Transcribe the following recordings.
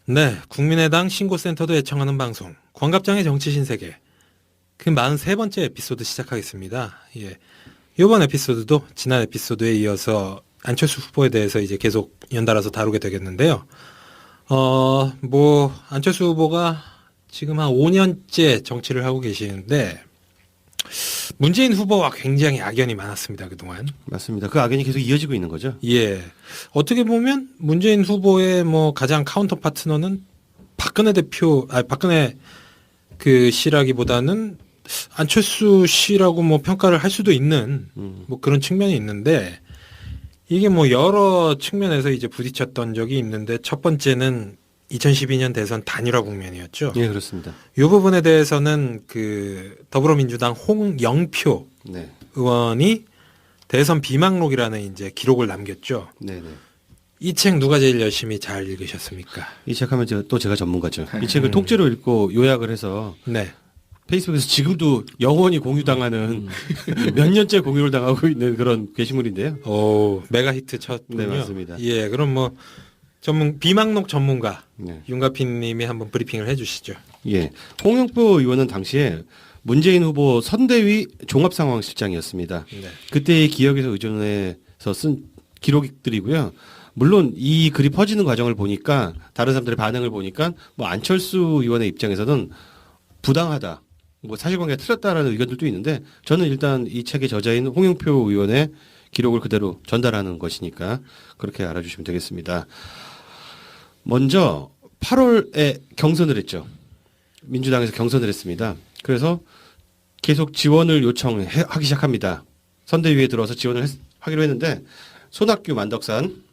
네, 국민의당 신고센터도 애청하는 방송 광갑장의 정치 신세계 그 43번째 에피소드 시작하겠습니다. 예. 이번 에피소드도 지난 에피소드에 이어서 안철수 후보에 대해서 이제 계속 연달아서 다루게 되겠는데요. 안철수 후보가 지금 한 5년째 정치를 하고 계시는데 문재인 후보와 굉장히 악연이 많았습니다, 그동안. 맞습니다. 그 악연이 계속 이어지고 있는 거죠. 예. 어떻게 보면 문재인 후보의 가장 카운터 파트너는 박근혜 그 씨라기보다는 안철수 씨라고 평가를 할 수도 있는 그런 측면이 있는데 이게 여러 측면에서 이제 부딪혔던 적이 있는데 첫 번째는 2012년 대선 단일화 국면이었죠. 예, 그렇습니다. 이 부분에 대해서는 그 더불어민주당 홍영표 네. 의원이 대선 비망록이라는 이제 기록을 남겼죠. 네네. 이 책 누가 제일 열심히 잘 읽으셨습니까? 이 책 하면 제가 전문가죠. 이 책을 통째로 읽고 요약을 해서 네. 페이스북에서 지금도 영원히 공유당하는 몇 년째 공유를 당하고 있는 그런 게시물인데요. 오, 메가 히트 쳤군요. 네, 맞습니다. 예, 그럼 비망록 전문가 네. 윤가핀 님이 한번 브리핑을 해 주시죠. 예. 홍영표 의원은 당시에 문재인 후보 선대위 종합상황실장이었습니다. 네. 그때의 기억에서 의존해서 쓴 기록들이고요. 물론 이 글이 퍼지는 과정을 보니까 다른 사람들의 반응을 보니까 안철수 의원의 입장에서는 부당하다. 사실관계가 틀렸다라는 의견들도 있는데 저는 일단 이 책의 저자인 홍영표 의원의 기록을 그대로 전달하는 것이니까 그렇게 알아주시면 되겠습니다. 먼저 8월에 경선을 했죠. 민주당에서 경선을 했습니다. 그래서 계속 지원을 요청하기 시작합니다. 선대위에 들어서 지원을 하기로 했는데 손학규 만덕산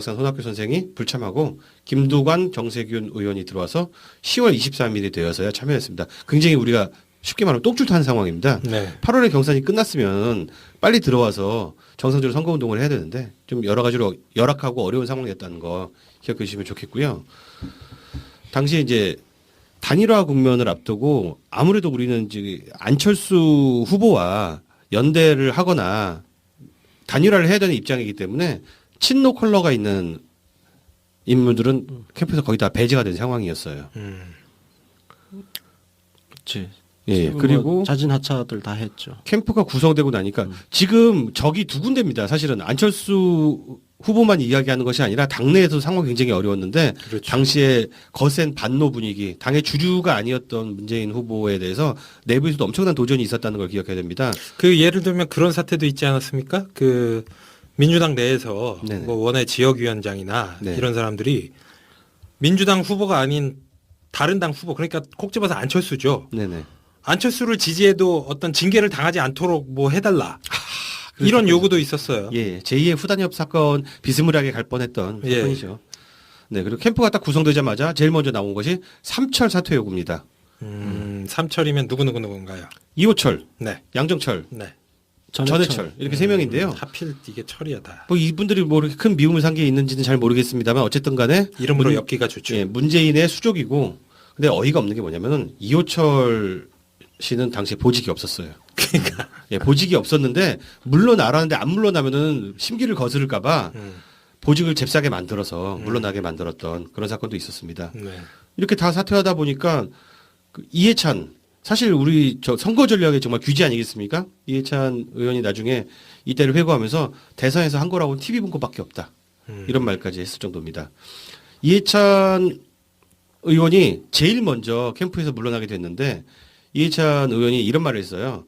손학규 선생이 불참하고 김두관 정세균 의원이 들어와서 10월 23일이 되어서야 참여했습니다. 굉장히 우리가 쉽게 말하면 똥줄 탄 상황입니다. 네. 8월에 경선이 끝났으면 빨리 들어와서 정상적으로 선거운동을 해야 되는데 좀 여러 가지로 열악하고 어려운 상황이었다는 거 기억해 주시면 좋겠고요. 당시에 이제 단일화 국면을 앞두고 아무래도 우리는 이제 안철수 후보와 연대를 하거나 단일화를 해야 되는 입장이기 때문에 친노 컬러가 있는 인물들은 캠프에서 거의 다 배제가 된 상황이었어요. 그렇지. 예, 그리고 자진 하차들 다 했죠. 캠프가 구성되고 나니까 지금 적이 두 군데입니다. 사실은 안철수 후보만 이야기하는 것이 아니라 당내에서 상황이 굉장히 어려웠는데 그렇죠. 당시에 거센 반노 분위기, 당의 주류가 아니었던 문재인 후보에 대해서 내부에서도 엄청난 도전이 있었다는 걸 기억해야 됩니다. 그 예를 들면 그런 사태도 있지 않았습니까? 그 민주당 내에서 네네. 원외 지역위원장이나 네. 이런 사람들이 민주당 후보가 아닌 다른 당 후보 그러니까 콕 집어서 안철수죠. 네네. 안철수를 지지해도 어떤 징계를 당하지 않도록 해달라. 이런 요구도 있었어요. 예, 제2의 후단협 사건 비스무리하게 갈 뻔했던 예. 사건이죠. 네, 그리고 캠프가 딱 구성되자마자 제일 먼저 나온 것이 삼철 사퇴 요구입니다. 삼철이면 누구인가요? 이호철, 네. 양정철, 네. 전해철 이렇게 세 명인데요. 하필 이게 철이야 다. 이분들이 이렇게 큰 미움을 산 게 있는지는 잘 모르겠습니다만 어쨌든 간에 이름으로 엮기가 좋죠. 예, 문재인의 수족이고 근데 어이가 없는 게 뭐냐면은 이호철 씨는 당시에 보직이 없었어요. 그러니까 예, 보직이 없었는데 물러나라는데 안 물러나면은 심기를 거스를까봐 보직을 잽싸게 만들어서 물러나게 만들었던 그런 사건도 있었습니다. 네. 이렇게 다 사퇴하다 보니까 이해찬 사실 우리 선거 전략의 정말 귀지 아니겠습니까? 이해찬 의원이 나중에 이때를 회고하면서 대선에서 한 거라고는 TV 본 것밖에 없다. 이런 말까지 했을 정도입니다. 이해찬 의원이 제일 먼저 캠프에서 물러나게 됐는데 이해찬 의원이 이런 말을 했어요.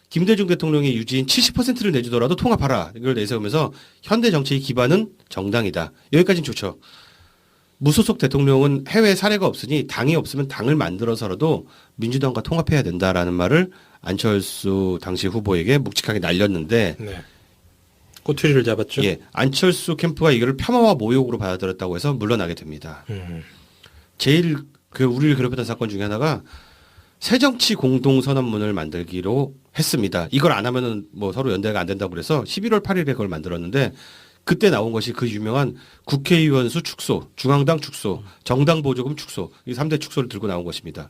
김대중 대통령의 유지인 70%를 내주더라도 통합하라. 이걸 내세우면서 현대 정치의 기반은 정당이다. 여기까지는 좋죠. 무소속 대통령은 해외 사례가 없으니 당이 없으면 당을 만들어서라도 민주당과 통합해야 된다라는 말을 안철수 당시 후보에게 묵직하게 날렸는데 네. 꼬투리를 잡았죠. 예, 안철수 캠프가 이거를 폄하와 모욕으로 받아들였다고 해서 물러나게 됩니다. 제일 우리를 괴롭혔던 사건 중에 하나가 새정치 공동선언문을 만들기로 했습니다. 이걸 안 하면은 서로 연대가 안 된다고 그래서 11월 8일에 그걸 만들었는데 그때 나온 것이 그 유명한 국회의원 수 축소, 중앙당 축소, 정당 보조금 축소 이 3대 축소를 들고 나온 것입니다.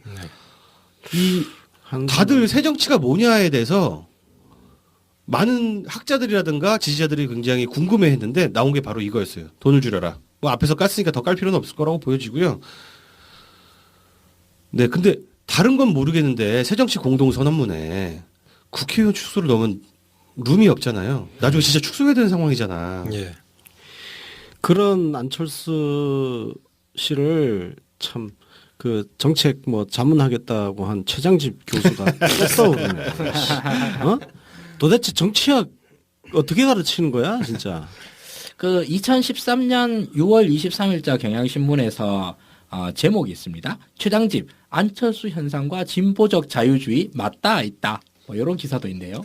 이 다들 새정치가 뭐냐에 대해서 많은 학자들이라든가 지지자들이 굉장히 궁금해했는데 나온 게 바로 이거였어요. 돈을 줄여라. 앞에서 깠으니까 더 깔 필요는 없을 거라고 보여지고요. 네, 근데 다른 건 모르겠는데 새정치 공동선언문에 국회의원 축소를 넣으면 룸이 없잖아요. 나중에 진짜 축소해야 되는 상황이잖아. 예. 그런 안철수 씨를 참 그 정책 뭐 자문하겠다고 한 최장집 교수가 또 떠오르네. 어? 도대체 정치학 어떻게 가르치는 거야, 진짜? 그 2013년 6월 23일자 경향신문에서 제목이 있습니다. 최장집 안철수 현상과 진보적 자유주의 맞닿아 있다. 뭐 이런 기사도 있네요.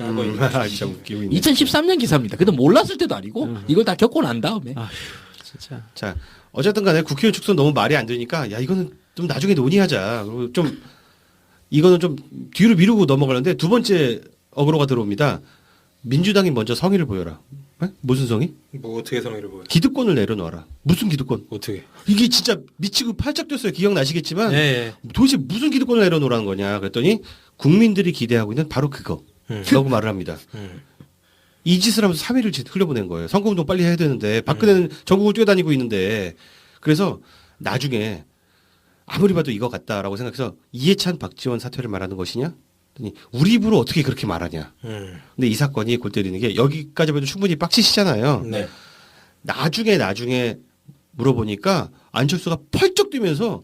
진짜 웃기고 있네. 2013년 기사입니다. 근데 몰랐을 때도 아니고 이걸 다 겪고 난 다음에 아휴, 진짜. 자, 어쨌든 간에 국회의원 축소 너무 말이 안 되니까 야 이거는 좀 나중에 논의하자. 그리고 좀 이거는 좀 뒤로 미루고 넘어가는데 두 번째 어그로가 들어옵니다. 민주당이 먼저 성의를 보여라. 에? 무슨 성의? 뭐 어떻게 성의를 보여? 기득권을 내려놓아라. 무슨 기득권? 어떻게? 이게 진짜 미치고 팔짝 뛰었어요. 기억나시겠지만 예. 예. 도대체 무슨 기득권을 내려놓으라는 거냐 그랬더니 국민들이 기대하고 있는 바로 그거 라고 말을 합니다. 이 짓을 하면서 3일을 흘려보낸 거예요. 선거운동 빨리 해야 되는데 박근혜는 전국을 뛰어다니고 있는데 그래서 나중에 아무리 봐도 이거 같다라고 생각해서 이해찬 박지원 사퇴를 말하는 것이냐? 그랬더니 우리 입으로 어떻게 그렇게 말하냐? 근데 이 사건이 골 때리는 게 여기까지 봐도 충분히 빡치시잖아요. 네. 나중에 물어보니까 안철수가 펄쩍 뛰면서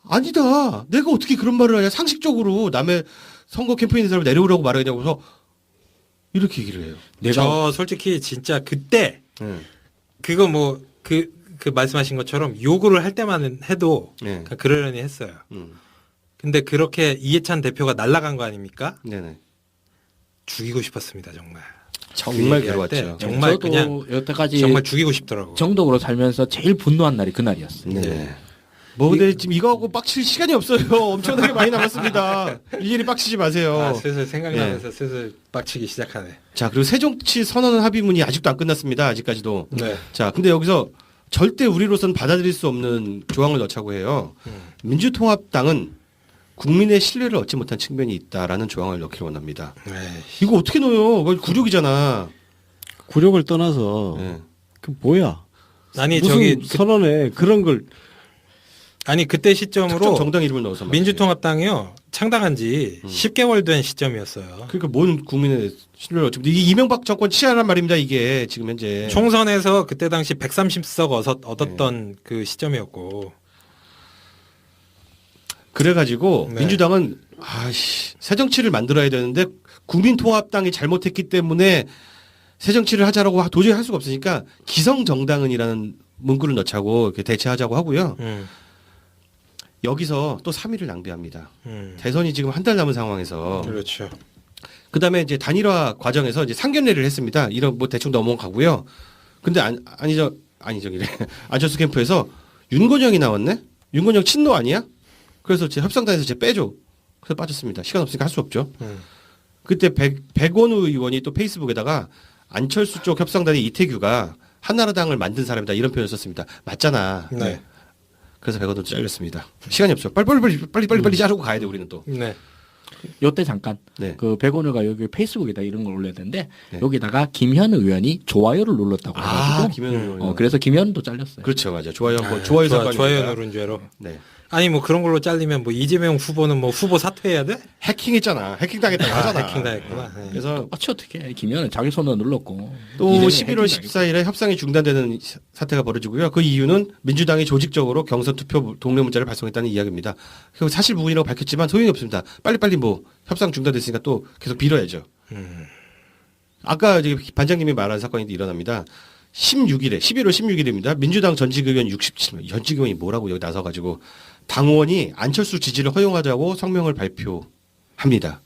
아니다. 내가 어떻게 그런 말을 하냐. 상식적으로 남의 선거 캠페인 사람을 내려오라고 말하냐고 해서 이렇게 얘기를 해요. 저 솔직히 진짜 그때 그거 뭐 그 말씀하신 것처럼 요구를 할 때만 해도 네. 그냥 그러려니 했어요. 음. 근데 그렇게 이해찬 대표가 날아간 거 아닙니까? 네네. 죽이고 싶었습니다 정말. 정말 그 얘기할 때 괴로웠죠. 정말 저도 그냥 여태까지 정말 죽이고 싶더라고. 정독으로 살면서 제일 분노한 날이 그날이었어요. 네. 뭐 근데 지금 이거하고 빡칠 시간이 없어요. 엄청나게 많이 남았습니다. 일일이 빡치지 마세요. 아, 슬슬 생각나면서 슬슬 빡치기 시작하네. 자 그리고 새정치 선언 합의문이 아직도 안 끝났습니다. 아직까지도. 네. 자 근데 여기서 절대 우리로서는 받아들일 수 없는 조항을 넣자고 해요. 민주통합당은 국민의 신뢰를 얻지 못한 측면이 있다라는 조항을 넣기를 원합니다. 에이, 이거 어떻게 넣어요? 그거 굴욕이잖아. 굴욕을 떠나서 네. 그 뭐야? 아니 무슨 저기 선언에 그런 걸 아니 그때 특정 시점으로 정당 이름을 넣어서 말이에요. 민주통합당이요 창당한 지 10개월 된 시점이었어요. 그러니까 뭔 국민의 신뢰를 얻지 못해. 이게 이명박 정권 치하란 말입니다. 이게 지금 현재. 총선에서 그때 당시 130석 얻었던 그 시점이었고. 그래가지고 네. 민주당은 새 정치를 만들어야 되는데 국민통합당이 잘못했기 때문에 새 정치를 하자라고 도저히 할 수가 없으니까 기성정당은이라는 문구를 넣자고 이렇게 대체하자고 하고요. 여기서 또 3일을 낭비합니다. 대선이 지금 한 달 남은 상황에서 그렇죠. 그다음에 이제 단일화 과정에서 이제 상견례를 했습니다. 이런 뭐 대충 넘어가고요. 근데 아니죠 이래 안철수 캠프에서 윤건영이 나왔네. 윤건영 친노 아니야? 그래서 제 협상단에서 제 빼줘. 그래서 빠졌습니다. 시간 없으니까 할 수 없죠. 그때 백원우 의원이 또 페이스북에다가 안철수 쪽 협상단의 이태규가 한나라당을 만든 사람이다 이런 표현을 썼습니다. 맞잖아. 네. 그래서 백원우 잘렸습니다. 시간이 없죠. 빨리 자르고 가야 돼 우리는 또. 네. 요때 잠깐 네. 그 백원우가 여기 페이스북에다 이런 걸 올려야 되는데 네. 여기다가 김현 의원이 좋아요를 눌렀다고 해가지고 김현 의원. 그래서 김현도 잘렸어요. 그렇죠, 맞아. 좋아요, 뭐 좋아요 사건. 좋아요 누른 죄로. 네. 아니 뭐 그런 걸로 잘리면 뭐 이재명 후보는 뭐 후보 사퇴해야 돼? 해킹했잖아. 해킹당했다고 하잖아. 해킹당했구나. 네. 그래서 똑같이 어떻게 해. 김현은 자기 손으로 눌렀고 또 이재명이 11월 해킹당했고. 14일에 협상이 중단되는 사태가 벌어지고요. 그 이유는 민주당이 조직적으로 경선 투표 동네 문자를 발송했다는 이야기입니다. 그 사실 무근이라고 밝혔지만 소용이 없습니다. 빨리빨리 뭐 협상 중단됐으니까 또 계속 빌어야죠. 아까 이제 반장님이 말한 사건이 일어납니다. 11월 16일입니다. 민주당 전직 의원 67명, 전직 의원이 뭐라고 여기 나서가지고 당원이 안철수 지지를 허용하자고 성명을 발표합니다.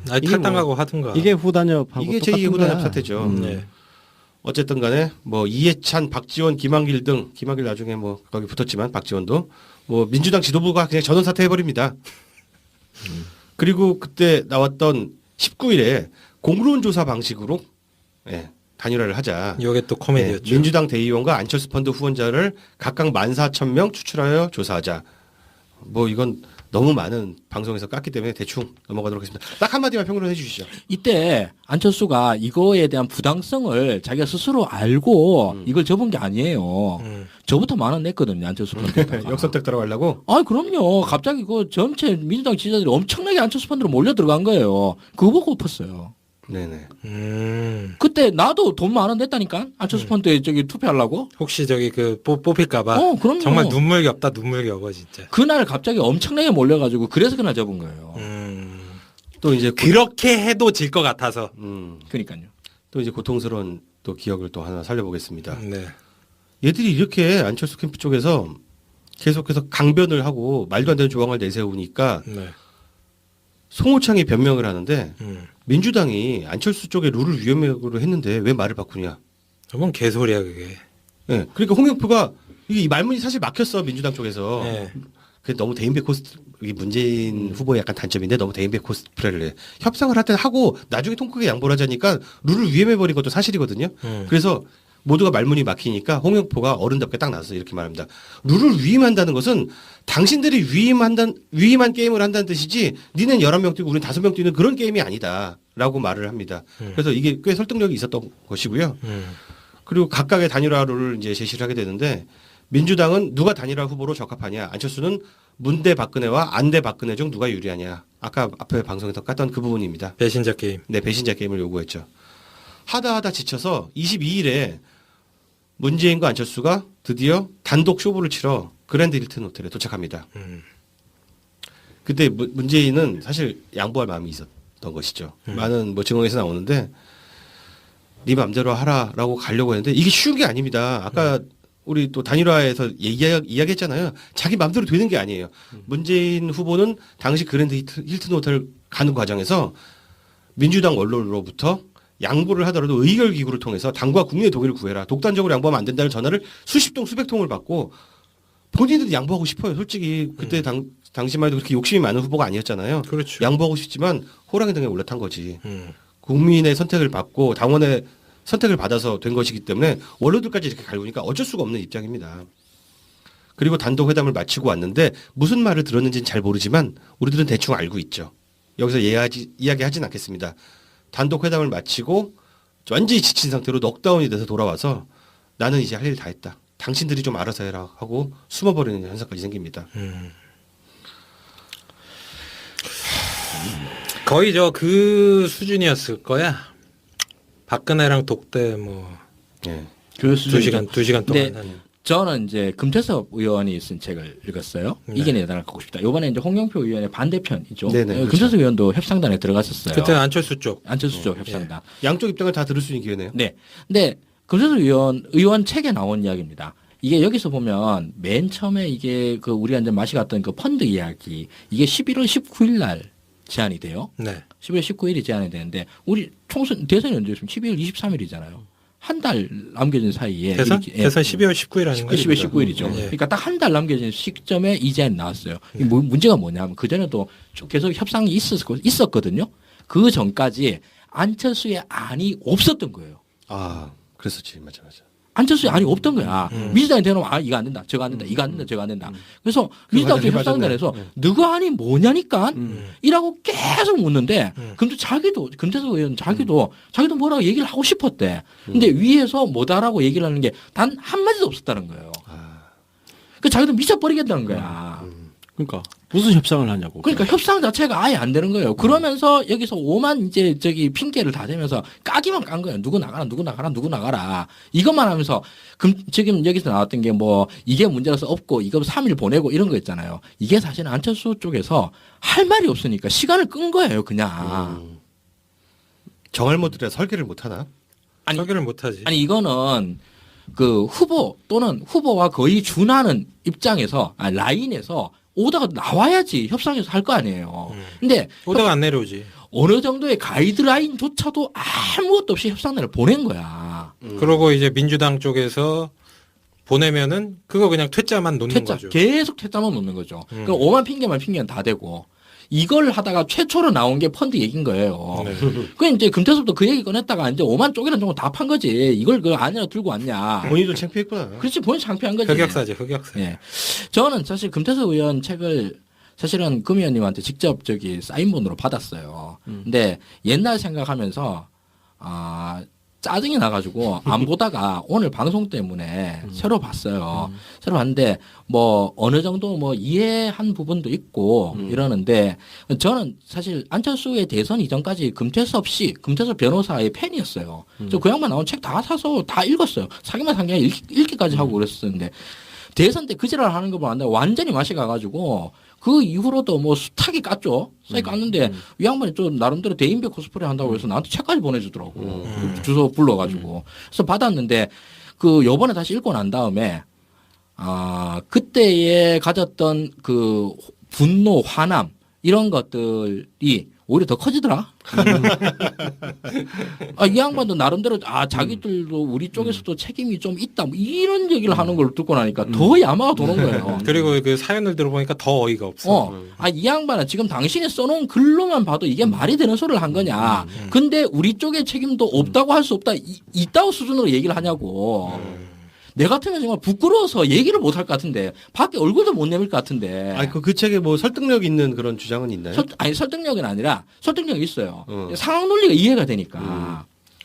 아니 이게 탈당하고 하든가. 이게 후단협하고 이게 똑같은 제2의 후단협 거야. 사태죠. 네. 어쨌든 간에 뭐 이해찬, 박지원, 김한길 등 김한길 나중에 뭐 거기 붙었지만 박지원도 뭐 민주당 지도부가 그냥 전원 사퇴해버립니다. 그리고 그때 나왔던 19일에 공론 조사 방식으로 예, 단일화를 하자. 이게 또 코미디였죠. 네, 민주당 대의원과 안철수 펀드 후원자를 각각 14,000명 추출하여 조사하자. 뭐 이건 너무 많은 방송에서 깠기 때문에 대충 넘어가도록 하겠습니다. 딱 한마디만 평론해 주시죠. 이때 안철수가 이거에 대한 부당성을 자기가 스스로 알고 이걸 접은 게 아니에요. 저부터 10,000원 냈거든요. 안철수 펀드. 역선택 들어가려고. 아, 그럼요. 갑자기 그 전체 민주당 지지자들이 엄청나게 안철수 펀드로 몰려 들어간 거예요. 그거 보고 엎었어요. 네네. 그때 나도 돈 10,000원 냈다니까. 안철수 펀드에 저기 투표하려고. 혹시 저기 그 뽑힐까봐. 그럼요. 정말 눈물겹다 눈물겨워 진짜. 그날 갑자기 엄청나게 몰려가지고 그래서 그날 접은 거예요. 또 이제 그렇게 해도 질 것 같아서. 그러니까요. 또 이제 고통스러운 또 기억을 또 하나 살려보겠습니다. 네. 얘들이 이렇게 안철수 캠프 쪽에서 계속해서 강변을 하고 말도 안 되는 조항을 내세우니까 네. 송호창이 변명을 하는데 음. 민주당이 안철수 쪽에 룰을 위헌으로 했는데 왜 말을 바꾸냐. 뭔 개소리야 그게. 예. 그러니까 홍영표가 이 말문이 사실 막혔어 민주당 쪽에서. 네. 그게 너무 대인배 코스트 이게 문재인 후보의 약간 단점인데 너무 대인배 코스프레를 해. 협상을 할 때 하고 나중에 통 크게 양보를 하자니까 룰을 위헌해 버린 것도 사실이거든요. 그래서 모두가 말문이 막히니까 홍영표가 어른답게 딱 나서 이렇게 말합니다. 룰을 위임한다는 것은 당신들이 위임한 게임을 한다는 뜻이지 니는 11명 뛰고 우리는 5명 뛰는 그런 게임이 아니다라고 말을 합니다. 그래서 이게 꽤 설득력이 있었던 것이고요. 그리고 각각의 단일화를 이제 제시를 하게 되는데 민주당은 누가 단일화 후보로 적합하냐. 안철수는 문 대 박근혜와 안 대 박근혜 중 누가 유리하냐. 아까 앞에 방송에서 깠던 그 부분입니다. 배신자 게임. 네, 배신자 게임을 요구했죠. 하다 지쳐서 22일에 문재인과 안철수가 드디어 단독 쇼부를 치러 그랜드 힐튼 호텔에 도착합니다. 그때 문재인은 사실 양보할 마음이 있었던 것이죠. 많은 뭐 증언에서 나오는데 네 맘대로 하라라고 가려고 했는데 이게 쉬운 게 아닙니다. 아까 우리 또 단일화에서 이야기했잖아요. 자기 맘대로 되는 게 아니에요. 문재인 후보는 당시 그랜드 힐튼 호텔 가는 과정에서 민주당 원로로부터 양보를 하더라도 의결 기구를 통해서 당과 국민의 동의를 구해라. 독단적으로 양보하면 안 된다는 전화를 수십 통 수백 통을 받고 본인들도 양보하고 싶어요. 솔직히 그때 당시만 해도 그렇게 욕심이 많은 후보가 아니었잖아요. 그렇죠. 양보하고 싶지만 호랑이 등에 올라탄 거지. 국민의 선택을 받고 당원의 선택을 받아서 된 것이기 때문에 원로들까지 이렇게 갈구니까 어쩔 수가 없는 입장입니다. 그리고 단독 회담을 마치고 왔는데 무슨 말을 들었는지는 잘 모르지만 우리들은 대충 알고 있죠. 여기서 이야기하진 않겠습니다. 단독 회담을 마치고 완전히 지친 상태로 넉다운이 돼서 돌아와서 나는 이제 할 일 다 했다. 당신들이 좀 알아서 해라 하고 숨어버리는 현상까지 생깁니다. 거의 그 수준이었을 거야. 박근혜랑 독대 뭐 예. 그 2시간 동안 근데 한. 저는 이제 금태섭 의원이 쓴 책을 읽었어요. 네. 이게 내 나라를 갖고 싶다. 이번에 이제 홍영표 의원의 반대편이죠. 네네, 그렇죠. 금태섭 의원도 협상단에 들어갔었어요. 그때 안철수 쪽. 안철수 쪽 협상단. 양쪽 입장을 다 들을 수 있는 기회네요. 네. 근데 금태섭 의원 책에 나온 이야기입니다. 이게 여기서 보면 맨 처음에 이게 그 우리가 이제 마시 갔던 그 펀드 이야기 이게 11월 19일 날 제안이 돼요. 네. 11월 19일이 제안이 되는데 우리 대선이 언제였으면 12월 23일이잖아요. 한 달 남겨진 사이에 대선? 이렇게, 대선 12월 19일 아닌가? 12월 19일이죠. 예. 그러니까 딱 한 달 남겨진 시점에 이 제안이 나왔어요. 이 문제가 뭐냐면 그전에도 쭉 계속 협상이 있었거든요. 그 전까지 안철수의 안이 없었던 거예요. 아, 그랬었지. 맞아. 안철수의 안이 없던 거야. 민주당이 대놓으면 이거 안 된다. 저거 안 된다. 이거 안 된다. 저거 안 된다. 그래서 민주당 쪽 협상단에서 너그 안이 뭐냐니까 이라고 계속 묻는데 근데 금태섭 의원 자기도 뭐라고 얘기를 하고 싶었대. 근데 위에서 뭐다라고 얘기를 하는 게 단 한마디도 없었다는 거예요. 그 자기도 미쳐버리겠다는 거야. 그러니까 무슨 협상을 하냐고. 그러니까 협상 자체가 아예 안 되는 거예요. 그러면서 여기서 오만 이제 핑계를 다 대면서 까기만 깐 거예요. 누구 나가라. 이것만 하면서 지금 여기서 나왔던 게 뭐 이게 문제라서 없고 이거 3일 보내고 이런 거 있잖아요. 이게 사실은 안철수 쪽에서 할 말이 없으니까 시간을 끈 거예요. 그냥. 정할못들이라 설계를 못 하나? 설계를 못하지. 아니 이거는 그 후보 또는 후보와 거의 준하는 입장에서 라인에서 오다가 나와야지 협상에서 할 거 아니에요. 근데 오다가 안 내려오지. 어느 정도의 가이드라인조차도 아무것도 없이 협상단을 보낸 거야. 그러고 이제 민주당 쪽에서 보내면은 그거 그냥 퇴짜만 놓는 거죠. 계속 퇴짜만 놓는 거죠. 그러니까 오만 핑계는 다 대고 이걸 하다가 최초로 나온 게 펀드 얘기인 거예요. 네. 그 이제 금태섭도 그 얘기 꺼냈다가 이제 5만 쪽이라는 정도 다 판 거지. 이걸 그 안에다 들고 왔냐. 본인도 창피했구나. 그렇지, 본인 창피한 거지. 흑역사지, 흑역사. 예. 저는 사실 금태섭 의원 책을 사실은 금 의원님한테 직접 사인본으로 받았어요. 근데 옛날 생각하면서 짜증이 나가지고 안 보다가 오늘 방송 때문에 새로 봤어요. 새로 봤는데 뭐 어느 정도 뭐 이해한 부분도 있고 이러는데 저는 사실 안철수의 대선 이전까지 금태섭 변호사의 팬이었어요. 저 그 양반 나온 책 다 사서 다 읽었어요. 사기만 산 게 아니라 읽기까지 하고 그랬었는데 대선 때 그 지랄 하는 거 보는데 완전히 맛이 가가지고 그 이후로도 뭐 수탁이 깠죠. 수탁이 깠는데 이 양반이 좀 나름대로 대인배 코스프레 한다고 해서 나한테 책까지 보내주더라고. 그 주소 불러가지고. 그래서 받았는데 그 요번에 다시 읽고 난 다음에 그때에 가졌던 그 분노, 화남 이런 것들이 오히려 더 커지더라. 이 양반도 나름대로 자기들도 우리 쪽에서도 책임이 좀 있다. 뭐 이런 얘기를 하는 걸 듣고 나니까 더 야마가 도는 거예요. 그리고 그 사연을 들어보니까 더 어이가 없어. 이 양반은 지금 당신이 써놓은 글로만 봐도 이게 말이 되는 소리를 한 거냐. 근데 우리 쪽에 책임도 없다고 할 수 없다. 있다고 수준으로 얘기를 하냐고. 내 같으면 정말 부끄러워서 얘기를 못 할 것 같은데 밖에 얼굴도 못 내밀 것 같은데. 아니 그 책에 뭐 설득력 있는 그런 주장은 있나요? 설득력은 아니라 설득력이 있어요. 상황 논리가 이해가 되니까.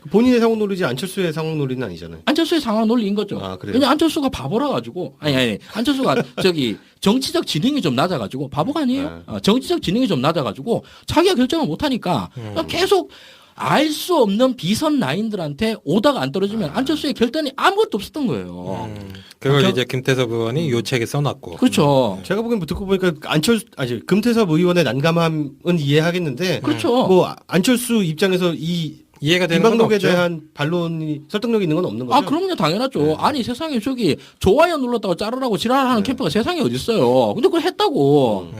본인의 상황 논리지 안철수의 상황 논리는 아니잖아요. 안철수의 상황 논리인 거죠. 그래요? 왜냐 안철수가 바보라 가지고 안철수가 정치적 지능이 좀 낮아가지고 바보가 아니에요. 정치적 지능이 좀 낮아가지고 자기가 결정을 못하니까 계속 알 수 없는 비선 라인들한테 오다가 안 떨어지면 안철수의 결단이 아무것도 없었던 거예요. 그걸 이제 김태섭 의원이 요 책에 써놨고. 그렇죠. 제가 보기엔 듣고 보니까 금태섭 의원의 난감함은 이해하겠는데 그렇죠. 뭐 안철수 입장에서 이해가 되는 건 이방록에 없죠. 대한 반론이 설득력 있는 건 없는 거죠. 그럼요, 당연하죠. 아니 세상에 저기 좋아요 눌렀다고 자르라고 지랄하는 캠프가 세상에 어디 있어요. 근데 그걸 했다고.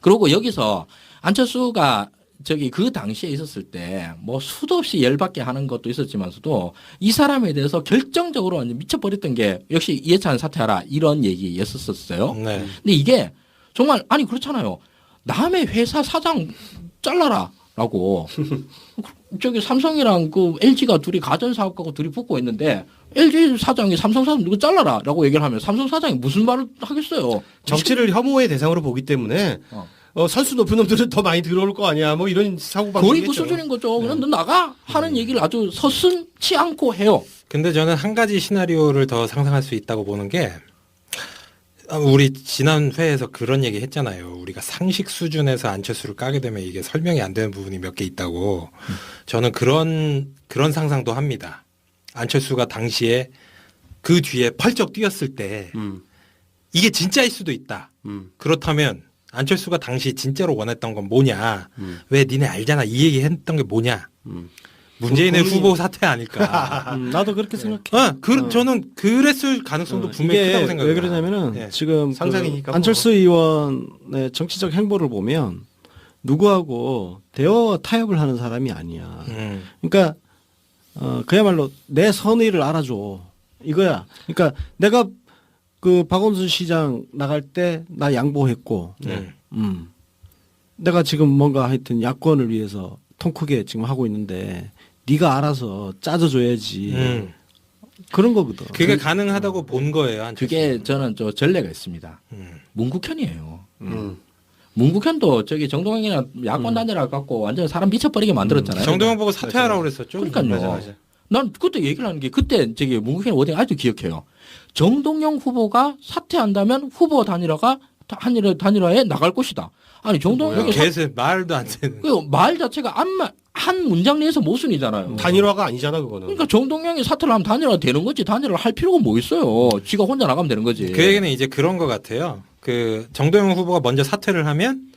그리고 여기서 안철수가 그 당시에 있었을 때 뭐 수도 없이 열받게 하는 것도 있었지만서도 이 사람에 대해서 결정적으로 완전 미쳐버렸던 게 역시 이해찬 사퇴하라 이런 얘기였었어요. 네. 근데 이게 정말 그렇잖아요. 남의 회사 사장 잘라라라고 삼성이랑 그 LG가 둘이 가전 사업하고 둘이 붙고 있는데 LG 사장이 삼성 사장 누구 잘라라라고 얘기를 하면 삼성 사장이 무슨 말을 하겠어요. 정치를 혐오의 대상으로 보기 때문에 선수 높은 놈들은 더 많이 들어올 거 아니야. 뭐 이런 사고방식이겠죠. 거의 그 수준인 거죠. 그냥 너 나가 하는 얘기를 아주 서슴치 않고 해요. 근데 저는 한 가지 시나리오를 더 상상할 수 있다고 보는 게 우리 지난 회에서 그런 얘기 했잖아요. 우리가 상식 수준에서 안철수를 까게 되면 이게 설명이 안 되는 부분이 몇 개 있다고. 저는 그런 상상도 합니다. 안철수가 당시에 그 뒤에 펄쩍 뛰었을 때 이게 진짜일 수도 있다. 그렇다면 안철수가 당시 진짜로 원했던 건 뭐냐. 왜 니네 알잖아. 이 얘기 했던 게 뭐냐. 문재인의 후보 사퇴 아닐까. 나도 그렇게 생각해. 저는 그랬을 가능성도 분명히 이게 크다고 생각해요. 왜 그러냐면은 예. 지금 상상이니까 안철수 의원의 정치적 행보를 보면 누구하고 대화와 타협을 하는 사람이 아니야. 그러니까 그야말로 내 선의를 알아줘 이거야. 그러니까 내가 그 박원순 시장 나갈 때 나 양보했고, 내가 지금 뭔가 하여튼 야권을 위해서 통 크게 지금 하고 있는데 네가 알아서 짜줘줘야지. 그런 거거든. 그게 가능하다고 본 거예요. 안철수. 그게 저는 전례가 있습니다. 문국현이에요. 문국현도 정동영이나 야권 단일화 갖고 완전 사람 미쳐버리게 만들었잖아요. 정동영 보고 사퇴하라고 그랬었죠. 그러니까요. 맞아. 난 그때 얘기를 하는 게 그때 문국현 워딩 아직도 기억해요. 정동영 후보가 사퇴한다면 후보 단일화에 나갈 것이다. 아니 정동영이 말도 안 되는. 그 말 자체가 한 문장 내에서 모순이잖아요. 단일화가 아니잖아 그거는. 그러니까 정동영이 사퇴를 하면 단일화 되는 거지. 단일화를 할 필요가 뭐 있어요. 지가 혼자 나가면 되는 거지. 그 얘기는 이제 그런 것 같아요. 그 정동영 후보가 먼저 사퇴를 하면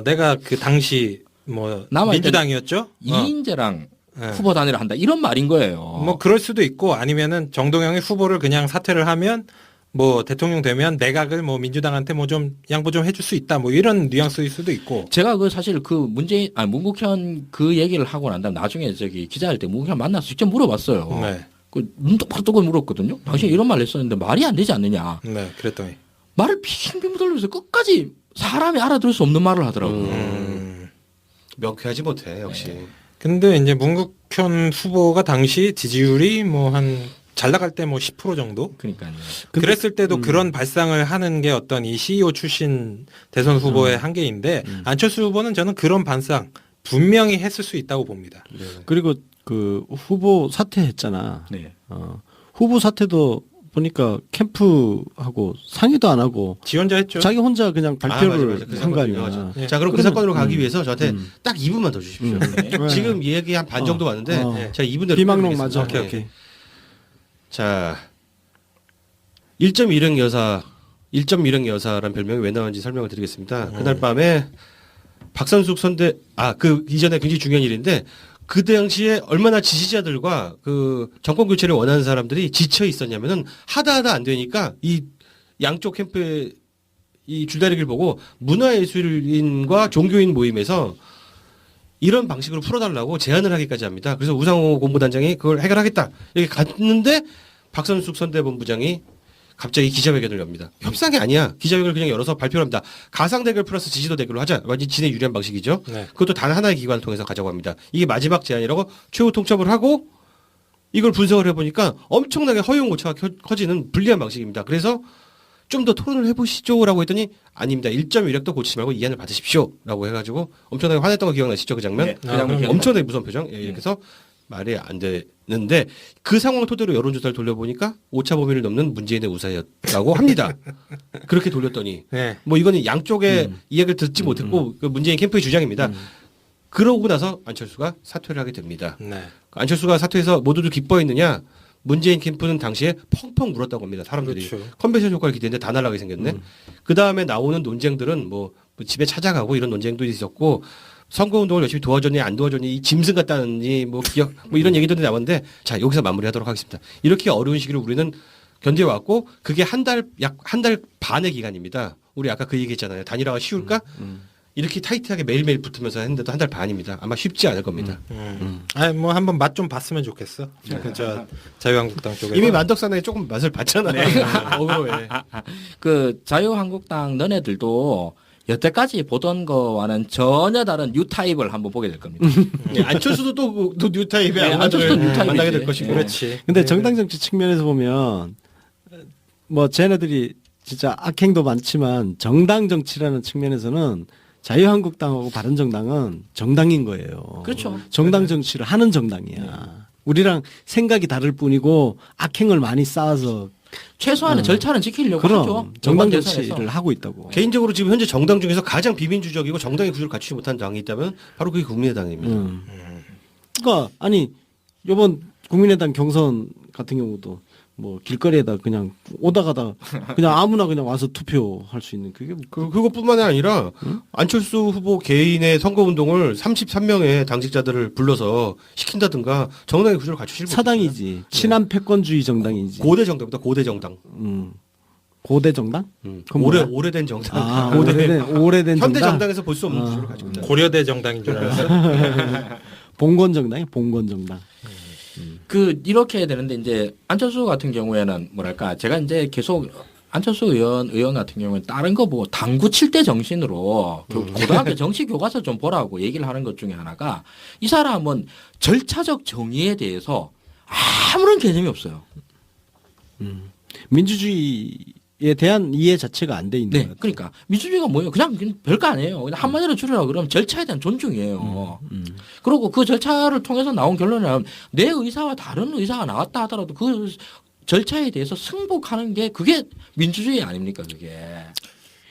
내가 그 당시 뭐 민주당이었죠. 이인재랑 후보 단일화 한다 이런 말인 거예요. 뭐 그럴 수도 있고 아니면은 정동영이 후보를 그냥 사퇴를 하면 뭐 대통령 되면 내각을 뭐 민주당한테 뭐 좀 양보 좀 해줄 수 있다 뭐 이런 뉘앙스일 수도 있고. 제가 사실 문국현 그 얘기를 하고 난 다음 나중에 기자할 때 문국현 만나서 직접 물어봤어요. 네. 눈 똑바로 뜨고 물었거든요. 당신이 이런 말을 했었는데 말이 안 되지 않느냐. 네, 그랬더니 말을 빙빙 돌려서 끝까지 사람이 알아들을 수 없는 말을 하더라고요. 명쾌하지 못해 역시. 근데 이제 문국현 후보가 당시 지지율이 뭐 잘 나갈 때 뭐 10% 정도? 그러니까요. 그랬을 때도 그런 발상을 하는 게 어떤 이 CEO 출신 대선 후보의 한계인데 안철수 후보는 저는 그런 발상 분명히 했을 수 있다고 봅니다. 네. 그리고 그 후보 사퇴했잖아. 네. 후보 사퇴도 보니까 캠프하고 상의도 안 하고 지원자 했죠. 자기 혼자 그냥 발표를 맞아. 그 한 거 사건이 아니야. 유명하죠. 네. 자, 그럼 그 그러면- 사건으로 가기 위해서 저한테 딱 2분만 더 주십시오. 네. 지금 얘기 한 반 정도 왔는데 어. 제가 2분 대로 비망록 끝내드리겠습니다. 맞아. 네. 오케이. 자, 1.1형 여사, 1.1형 여사라는 별명이 왜 나왔는지 설명을 드리겠습니다. 그날 밤에 박선숙 선대, 그 이전에 굉장히 중요한 일인데, 그 당시에 얼마나 지지자들과 그 정권 교체를 원하는 사람들이 지쳐 있었냐면은 하다 안 되니까 이 양쪽 캠프의 이 줄다리기를 보고 문화예술인과 종교인 모임에서 이런 방식으로 풀어달라고 제안을 하기까지 합니다. 그래서 우상호 공보단장이 그걸 해결하겠다 이렇게 갔는데 박선숙 선대본부장이 갑자기 기자회견을 엽니다. 협상이 아니야. 기자회견을 그냥 열어서 발표를 합니다. 가상 대결 플러스 지지도 대결로 하자. 완전 진에 유리한 방식이죠. 네. 그것도 단 하나의 기관을 통해서 가자고 합니다. 이게 마지막 제안이라고 최후 통첩을 하고 이걸 분석을 해보니까 엄청나게 허용 오차가 커지는 불리한 방식입니다. 그래서 좀 더 토론을 해보시죠라고 했더니 아닙니다. 1.1획도 고치지 말고 이안을 받으십시오라고 해가지고 엄청나게 화냈던 거 기억나시죠? 그 장면? 네, 그 장면 기억나요. 엄청나게 무서운 표정. 예, 이렇게 해서 말이 안 되는데 그 상황을 토대로 여론조사를 돌려보니까 오차 범위를 넘는 문재인의 우세였다고 합니다. 그렇게 돌렸더니 네. 뭐 이거는 양쪽의 이야기를 듣지 못했고 그 문재인 캠프의 주장입니다. 그러고 나서 안철수가 사퇴를 하게 됩니다. 네. 안철수가 사퇴해서 모두들 기뻐했느냐? 문재인 캠프는 당시에 펑펑 울었다고 합니다. 사람들이. 그렇죠. 컨벤션 효과를 기대했는데 다 날아가게 생겼네. 그 다음에 나오는 논쟁들은 뭐 집에 찾아가고 이런 논쟁도 있었고 선거운동을 열심히 도와줬니 안 도와줬니 이 짐승 같다니 뭐 기억 뭐 이런 얘기들이 나왔는데 자 여기서 마무리하도록 하겠습니다. 이렇게 어려운 시기를 우리는 견뎌왔고 그게 약 한 달 반의 기간입니다. 우리 아까 그 얘기했잖아요. 단일화가 쉬울까? 이렇게 타이트하게 매일매일 붙으면서 했는데도 한 달 반입니다. 아마 쉽지 않을 겁니다. 뭐 한번 맛 좀 봤으면 좋겠어. 저 자유한국당 쪽에 이미 만덕산에 조금 맛을 봤잖아요. 어그로에. 그 자유한국당 너네들도 여태까지 보던 거와는 전혀 다른 뉴 타입을 한번 보게 될 겁니다. 예, 안철수도 또 뉴타입의 네, 악마들을 안철수도 뉴타입이지. 만나게 될 것이고. 그렇지. 근데 정당 정치 측면에서 보면 뭐 쟤네들이 진짜 악행도 많지만 정당 정치라는 측면에서는 자유한국당하고 바른정당은 정당인 거예요. 그렇죠. 정당 정치를 하는 정당이야. 우리랑 생각이 다를 뿐이고 악행을 많이 쌓아서 최소한의 절차는 지키려고 하죠. 그럼 정당 대선에서. 정치를 하고 있다고. 개인적으로 지금 현재 정당 중에서 가장 비민주적이고 정당의 구조를 갖추지 못한 당이 있다면 바로 그게 국민의당입니다. 그러니까 아니 이번 국민의당 경선 같은 경우도 뭐 길거리에다 그냥 오다 가다 그냥 아무나 그냥 와서 투표할 수 있는 그게 그것뿐만이 아니라 안철수 후보 개인의 선거운동을 33명의 당직자들을 불러서 시킨다든가 정당의 구조를 갖추실 분 사당이지. 친한 패권주의 정당이지. 고대 정당입니다. 고대 정당. 고대 정당? 그건 뭐야? 오래된 정당. 아, 오래된 현대 정당. 정당에서 볼 수 없는 구조를 가지고 있다. 고려대 정당인 줄 알았어. 봉건 정당이 봉건 정당. 그 이렇게 해야 되는데 이제 안철수 같은 경우에는 뭐랄까 제가 이제 계속 안철수 의원 같은 경우는 다른 거 보고 당구 칠 때 정신으로 고등학교 정치 교과서 좀 보라고 얘기를 하는 것 중에 하나가 이 사람은 절차적 정의에 대해서 아무런 개념이 없어요. 민주주의에 대한 이해 자체가 안 돼 있는 네, 것 같아요. 그러니까 민주주의가 뭐예요? 그냥 별거 아니에요. 그냥 한마디로 줄여라 그러면 절차에 대한 존중이에요. 그리고 그 절차를 통해서 나온 결론은 내 의사와 다른 의사가 나왔다 하더라도 그 절차에 대해서 승복하는 게 그게 민주주의 아닙니까 그게.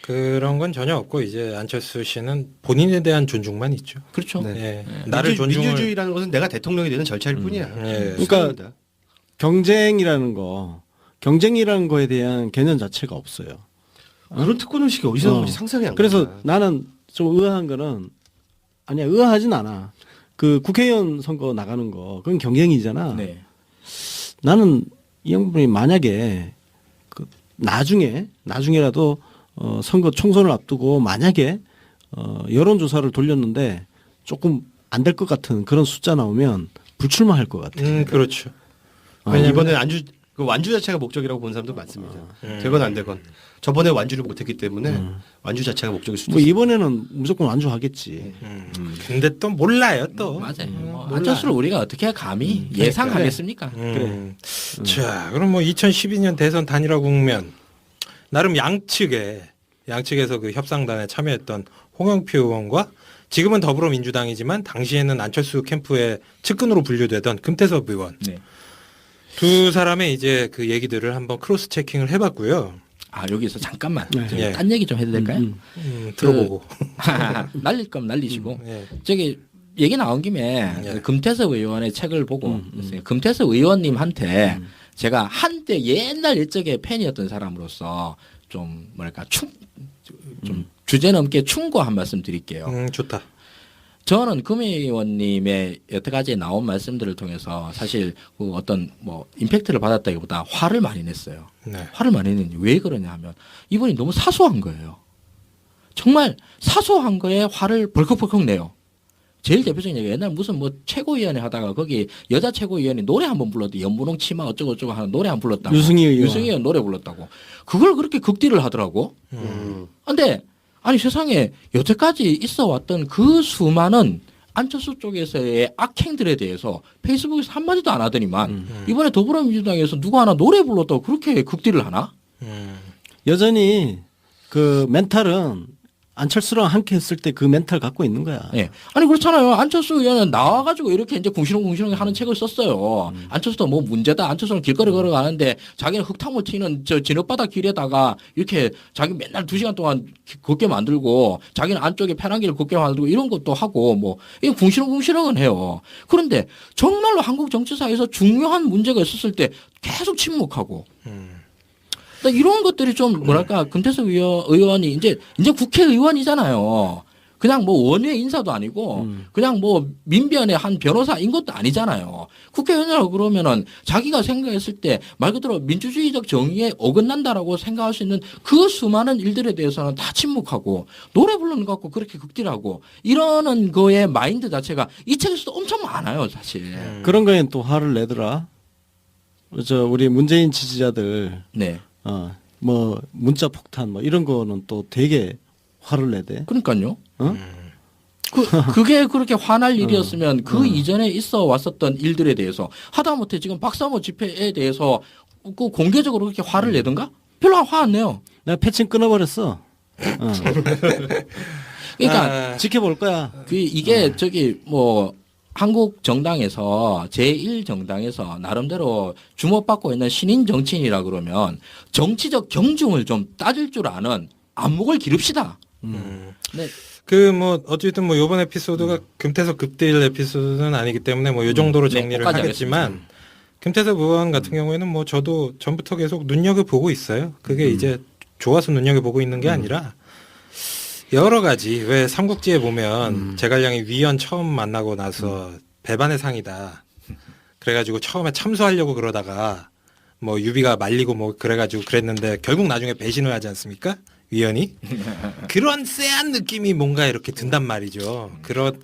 그런 건 전혀 없고 이제 안철수 씨는 본인에 대한 존중만 있죠. 그렇죠. 예. 나를 민주주의라는 것은 내가 대통령이 되는 절차일 뿐이야. 예. 그러니까 경쟁이라는 거에 대한 개념 자체가 없어요. 그런 특권 의식이 어디서 나오는지 상상이 안 가. 그래서 나는 좀 의아한 거는 아니야 의아하진 않아. 그 국회의원 선거 나가는 거 그건 경쟁이잖아. 네. 나는 이 양반이 만약에 그 나중에라도 선거 총선을 앞두고 만약에 여론조사를 돌렸는데 조금 안 될 것 같은 그런 숫자 나오면 불출마할 것 같아. 그렇죠. 왜냐면 이번에 그 완주 자체가 목적이라고 본 사람도 많습니다. 되건 안 되건. 저번에 완주를 못했기 때문에 완주 자체가 목적일 수도 뭐 있어요. 이번에는 무조건 완주하겠지. 근데 또 몰라요 또. 맞아요. 뭐 몰라. 안철수를 우리가 어떻게 감히 예상하겠습니까? 자, 그럼 뭐 2012년 대선 단일화 국면 나름 양측에서 그 협상단에 참여했던 홍영표 의원과 지금은 더불어민주당이지만 당시에는 안철수 캠프의 측근으로 분류되던 금태섭 의원 네. 두 사람의 이제 그 얘기들을 한번 크로스 체킹을 해봤고요. 아 여기서 잠깐만 네. 저기 예. 딴 얘기 좀 해도 될까요? 들어보고. 날릴 거면 날리시고 예. 저기 얘기 나온 김에 예. 그 금태섭 의원의 책을 보고 있어요. 금태섭 의원님한테 제가 한때 옛날 옛적에 팬이었던 사람으로서 좀 뭐랄까 좀 주제 넘게 충고 한 말씀 드릴게요. 좋다. 저는 금 의원님의 여태까지 나온 말씀들을 통해서 사실 그 어떤 뭐 임팩트를 받았다기보다 화를 많이 냈어요. 네. 화를 많이 냈는데 왜 그러냐 하면 이분이 너무 사소한 거예요. 정말 사소한 거에 화를 벌컥벌컥 내요. 제일 대표적인 얘기가 옛날 무슨 뭐 최고위원회 하다가 거기 여자 최고위원이 노래 한 번 불렀대. 연분홍 치마 어쩌고저쩌고 하는 노래 한 번 불렀다고. 유승희 의원. 유승희 의원 노래 불렀다고. 그걸 그렇게 극딜을 하더라고. 근데 아니 세상에 여태까지 있어 왔던 그 수많은 안철수 쪽에서의 악행들에 대해서 페이스북에서 한마디도 안 하더니만 이번에 더불어민주당에서 누가 하나 노래 불렀다고 그렇게 극딜을 하나? 여전히 그 멘탈은 안철수랑 함께 했을 때 그 멘탈 갖고 있는 거야. 예. 아니 그렇잖아요. 안철수 의원은 나와가지고 이렇게 이제 궁시렁궁시렁 하는 책을 썼어요. 안철수도 뭐 문제다. 안철수는 길거리 걸어가는데 자기는 흙탕물 튀는 저 진흙바닥 길에다가 이렇게 자기 맨날 2시간 동안 걷게 만들고 자기는 안쪽에 편한 길을 걷게 만들고 이런 것도 하고 뭐 이 궁시렁궁시렁은 해요. 그런데 정말로 한국 정치사에서 중요한 문제가 있었을 때 계속 침묵하고. 그러니까 이런 것들이 좀 뭐랄까 금태섭 의원이 이제 국회의원이잖아요. 그냥 뭐 원외 인사도 아니고 그냥 뭐 민변의 한 변호사인 것도 아니잖아요. 국회의원이라고 그러면은 자기가 생각했을 때 말 그대로 민주주의적 정의에 어긋난다라고 생각할 수 있는 그 수많은 일들에 대해서는 다 침묵하고 노래 부르는 것 갖고 그렇게 극딜하고 이러는 거의 마인드 자체가 이 책에서도 엄청 많아요, 사실. 그런 거에 또 화를 내더라. 저 우리 문재인 지지자들 네. 뭐 문자 폭탄 뭐 이런 거는 또 되게 화를 내대. 그러니까요. 어? 그게 그렇게 화날 일이었으면 그 이전에 있어 왔었던 일들에 대해서 하다못해 지금 박사모 집회에 대해서 그 공개적으로 그렇게 화를 내던가? 별로 화 안 내요. 내가 패친 끊어버렸어. 그러니까 지켜볼 거야. 이게 저기 뭐 한국 정당에서 제1정당에서 나름대로 주목받고 있는 신인 정치인이라 그러면 정치적 경중을 좀 따질 줄 아는 안목을 기릅시다. 네. 그 뭐 어쨌든 뭐 요번 에피소드가 금태섭 급딜 에피소드는 아니기 때문에 뭐 요 정도로 네, 정리를 꼭까지 하겠지만 금태섭 의원 같은 경우에는 뭐 저도 전부터 계속 눈여겨 보고 있어요. 그게 이제 좋아서 눈여겨 보고 있는 게 아니라 여러 가지 왜 삼국지에 보면 제갈량이 위원 처음 만나고 나서 배반의 상이다. 그래가지고 처음에 참수하려고 그러다가 뭐 유비가 말리고 뭐 그래가지고 그랬는데 결국 나중에 배신을 하지 않습니까? 위원이 그런 쎄한 느낌이 뭔가 이렇게 든단 말이죠.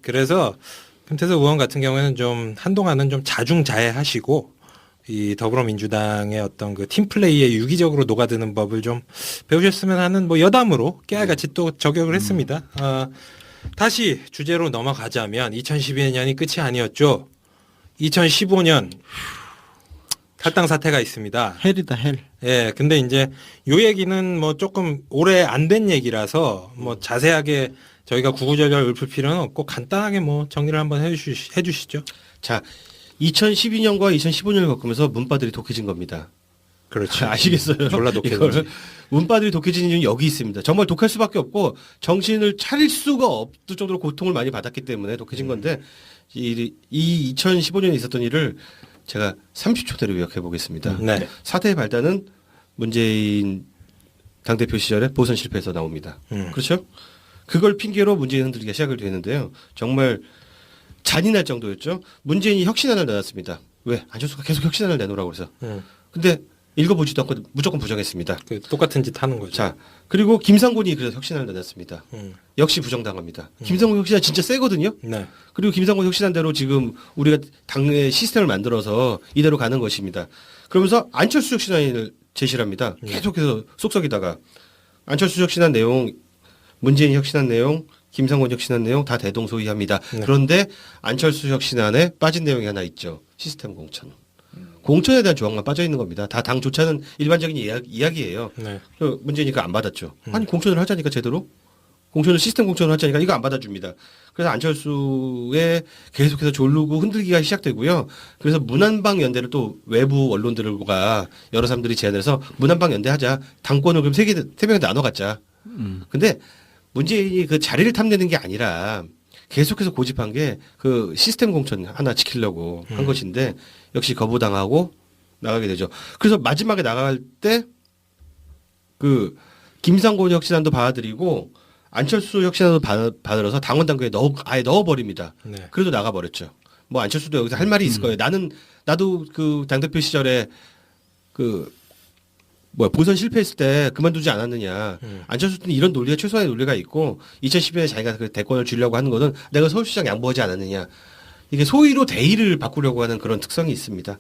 그래서 금태섭 의원 같은 경우에는 좀 한동안은 좀 자중자애하시고 이 더불어민주당의 어떤 그 팀플레이에 유기적으로 녹아드는 법을 좀 배우셨으면 하는 뭐 여담으로 깨알같이 또 저격을 했습니다. 다시 주제로 넘어가자면 2012년이 끝이 아니었죠. 2015년 탈당 사태가 있습니다. 헬이다 헬. 예, 근데 이제 요 얘기는 뭐 조금 오래 안 된 얘기라서 뭐 자세하게 저희가 구구절절 읊을 필요는 없고 간단하게 뭐 정리를 한번 해주시죠. 자, 2012년과 2015년을 겪으면서 문바들이 독해진 겁니다. 그렇죠. 아시겠어요? 졸라 독해졌지. 이걸 문바들이 독해진 이유는 여기 있습니다. 정말 독할 수밖에 없고 정신을 차릴 수가 없을 정도로 고통을 많이 받았기 때문에 독해진 건데 이 2015년에 있었던 일을 제가 30초대로 요약해 보겠습니다. 네. 사태의 발단은 문재인 당대표 시절에 보선 실패에서 나옵니다. 그렇죠? 그걸 핑계로 문재인 흔들기가 시작을 되는데요. 정말 잔인할 정도였죠. 문재인이 혁신안을 내놨습니다. 왜? 안철수가 계속 혁신안을 내놓으라고 그래서. 근데 읽어보지도 않고 무조건 부정했습니다. 그 똑같은 짓 하는 거죠. 자, 그리고 김상곤이 그래서 혁신안을 내놨습니다. 역시 부정당합니다. 김상곤 혁신안 진짜 세거든요. 네. 그리고 김상곤 혁신안대로 지금 우리가 당내 시스템을 만들어서 이대로 가는 것입니다. 그러면서 안철수 혁신안을 제시를 합니다. 계속해서 쏙쏙이다가 안철수 혁신안 내용, 문재인 혁신안 내용, 김상곤 혁신안 내용 다 대동소이합니다. 네. 그런데 안철수 혁신안에 빠진 내용이 하나 있죠. 시스템 공천. 공천에 대한 조항만 빠져 있는 겁니다. 다 당 좋자는 일반적인 이야기예요. 네. 문재인이 그거 안 받았죠. 아니 공천을 하자니까 제대로 공천을 시스템 공천을 하자니까 이거 안 받아줍니다. 그래서 안철수에 계속해서 졸르고 흔들기가 시작되고요. 그래서 문한방 연대를 또 외부 언론들과 여러 사람들이 제안해서 문한방 연대하자. 당권을 그럼 세 명에 나눠 갖자. 근데 문재인이 그 자리를 탐내는 게 아니라 계속해서 고집한 게 그 시스템 공천 하나 지키려고 한 것인데 역시 거부당하고 나가게 되죠. 그래서 마지막에 나갈 때 그 김상곤 혁신안도 받아들이고 안철수 혁신안도 받아들여서 당원 당규에 아예 넣어버립니다. 네. 그래도 나가버렸죠. 뭐 안철수도 여기서 할 말이 있을 거예요. 나도 그 당대표 시절에 본선 실패했을 때 그만두지 않았느냐. 안철수는 이런 논리가 최소한의 논리가 있고 2012년에 자기가 그 대권을 주려고 하는 거는 내가 서울시장 양보하지 않았느냐. 이게 소위로 대의를 바꾸려고 하는 그런 특성이 있습니다.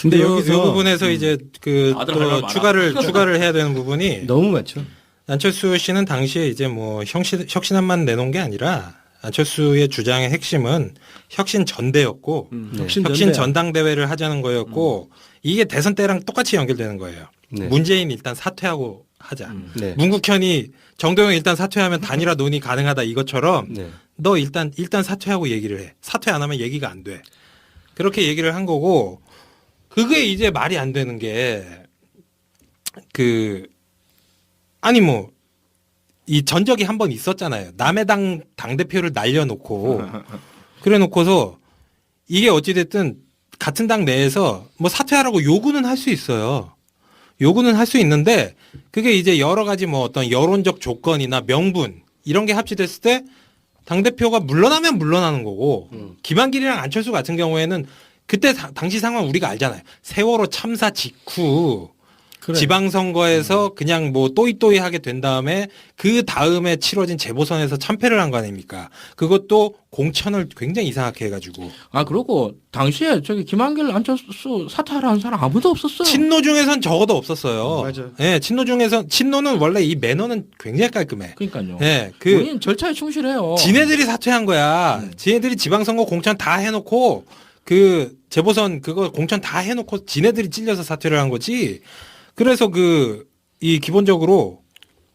근데 근데 여기 이 여기서- 부분에서 이제 그 다들 할 말 또 많아. 추가를 해야 되는 부분이 너무 많죠. 안철수 씨는 당시에 이제 뭐 혁신안만 내놓은 게 아니라 안철수의 주장의 핵심은 혁신 전대였고 혁신 전당대회를 하자는 거였고 이게 대선 때랑 똑같이 연결되는 거예요. 네. 문재인 일단 사퇴하고 하자. 네. 문국현이 정동영 일단 사퇴하면 단일화 논의 가능하다 이것처럼 네. 너 일단 사퇴하고 얘기를 해. 사퇴 안 하면 얘기가 안 돼. 그렇게 얘기를 한 거고 그게 이제 말이 안 되는 게 아니 뭐 이 전적이 한 번 있었잖아요. 남의 당 대표를 날려놓고 그래 놓고서 이게 어찌 됐든 같은 당 내에서 뭐 사퇴하라고 요구는 할 수 있어요. 요구는 할 수 있는데 그게 이제 여러 가지 뭐 어떤 여론적 조건이나 명분 이런 게 합치됐을 때 당대표가 물러나면 물러나는 거고 김한길이랑 안철수 같은 경우에는 그때 당시 상황 우리가 알잖아요. 세월호 참사 직후 지방선거에서 그냥 뭐 또이또이하게 된 다음에 그 다음에 치러진 재보선에서 참패를 한 거 아닙니까? 그것도 공천을 굉장히 이상하게 해가지고 그리고 당시에 저기 김한길 안철수 사퇴하라는 사람 아무도 없었어요. 친노 중에선 적어도 없었어요. 맞아요. 예, 친노는 원래 이 매너는 굉장히 깔끔해. 그러니까요. 예, 본인 절차에 충실해요. 지네들이 사퇴한 거야. 지네들이 지방선거 공천 다 해놓고 그 재보선 그거 공천 다 해놓고 지네들이 찔려서 사퇴를 한 거지. 그래서 이 기본적으로